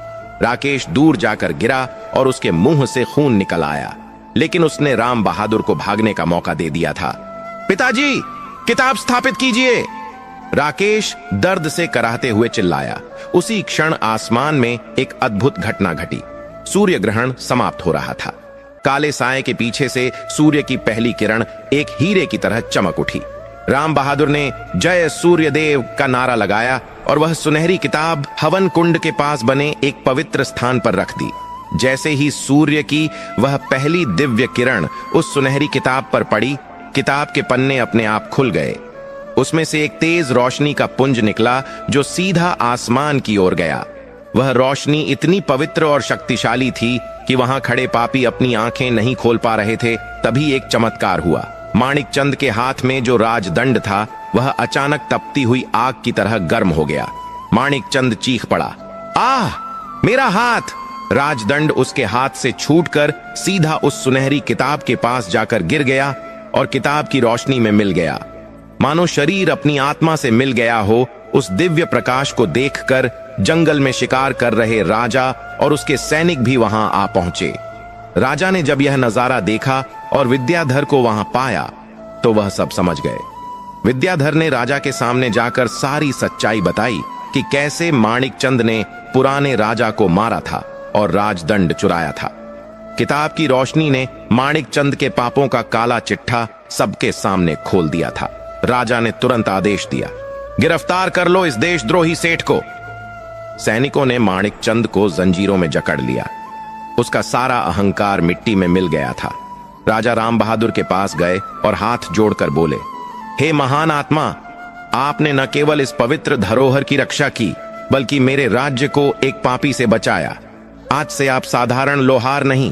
राकेश दूर जाकर गिरा और उसके मुंह से खून निकल आया, लेकिन उसने राम बहादुर को भागने का मौका दे दिया था। पिताजी, किताब स्थापित कीजिए। राकेश दर्द से कराहते हुए चिल्लाया। उसी क्षण आसमान में एक अद्भुत घटना घटी। सूर्य ग्रहण समाप्त हो रहा था। काले साए के पीछे से सूर्य की पहली किरण एक हीरे की तरह चमक उठी। राम बहादुर ने जय सूर्यदेव का नारा लगाया और वह सुनहरी किताब हवन कुंड के पास बने एक पवित्र स्थान पर रख दी। जैसे ही सूर्य की वह पहली दिव्य किरण उस सुनहरी किताब पर पड़ी, किताब के पन्ने अपने आप खुल गए। उसमें से एक तेज रोशनी का पुंज निकला जो सीधा आसमान की ओर गया। वह रोशनी इतनी पवित्र और शक्तिशाली थी कि वहां खड़े पापी अपनी आंखें नहीं खोल पा रहे थे। तभी एक चमत्कार हुआ। माणिकचंद के हाथ में जो राजदंड था वह अचानक तपती हुई आग की तरह गर्म हो गया। माणिकचंद चीख पड़ा, आह, मेरा हाथ! राजदंड उसके हाथ से छूटकर सीधा उस सुनहरी किताब के पास जाकर गिर गया और किताब की रोशनी में मिल गया। मानो शरीर अपनी आत्मा से मिल गया हो। उस दिव्य प्रकाश को देखकर जंगल में शिकार कर रहे राजा और उसके सैनिक भी वहां आ पहुंचे। राजा ने जब यह नजारा देखा और विद्याधर को वहां पाया तो वह सब समझ गए। विद्याधर ने राजा के सामने जाकर सारी सच्चाई बताई कि कैसे माणिकचंद ने पुराने राजा को मारा था और राजदंड चुराया था। किताब की रोशनी ने माणिकचंद के पापों का काला चिट्ठा सबके सामने खोल दिया था। राजा ने तुरंत आदेश दिया, गिरफ्तार कर लो इस देशद्रोही सेठ को। सैनिकों ने माणिकचंद को जंजीरों में जकड़ लिया। उसका सारा अहंकार मिट्टी में मिल गया था। राजा राम बहादुर के पास गए और हाथ जोड़कर बोले, हे महान आत्मा, आपने न केवल इस पवित्र धरोहर की रक्षा की, बल्कि मेरे राज्य को एक पापी से बचाया। आज से आप साधारण लोहार नहीं,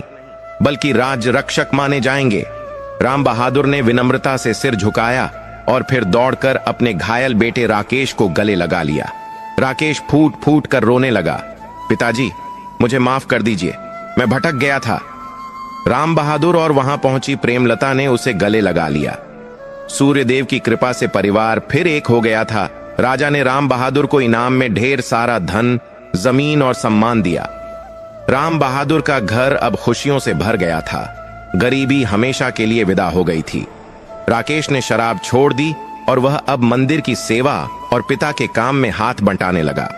बल्कि राज्य रक्षक माने जाएंगे। राम बहादुर ने विनम्रता से सिर झुकाया और फिर दौड़कर अपने घायल बेटे राकेश को गले लगा लिया। राकेश फूट फूट कर रोने लगा, पिताजी, मुझे माफ कर दीजिए, मैं भटक गया था। राम बहादुर और वहां पहुंची प्रेमलता ने उसे गले लगा लिया। सूर्यदेव की कृपा से परिवार फिर एक हो गया था। राजा ने राम बहादुर को इनाम में ढेर सारा धन, जमीन और सम्मान दिया। राम बहादुर का घर अब खुशियों से भर गया था। गरीबी हमेशा के लिए विदा हो गई थी। राकेश ने शराब छोड़ दी और वह अब मंदिर की सेवा और पिता के काम में हाथ बंटाने लगा।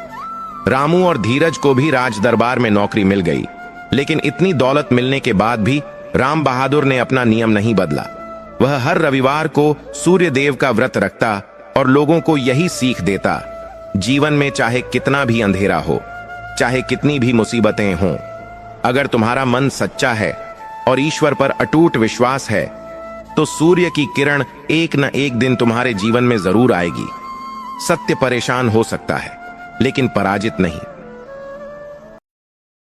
रामू और धीरज को भी राज दरबार में नौकरी मिल गई, लेकिन इतनी दौलत मिलने के बाद भी राम बहादुर ने अपना नियम नहीं बदला। वह हर रविवार को सूर्यदेव का व्रत रखता और लोगों को यही सीख देता, जीवन में चाहे कितना भी अंधेरा हो, चाहे कितनी भी मुसीबतें हों, अगर तुम्हारा मन सच्चा है और ईश्वर पर अटूट विश्वास है तो सूर्य की किरण एक न एक दिन तुम्हारे जीवन में जरूर आएगी। सत्य परेशान हो सकता है, लेकिन पराजित नहीं।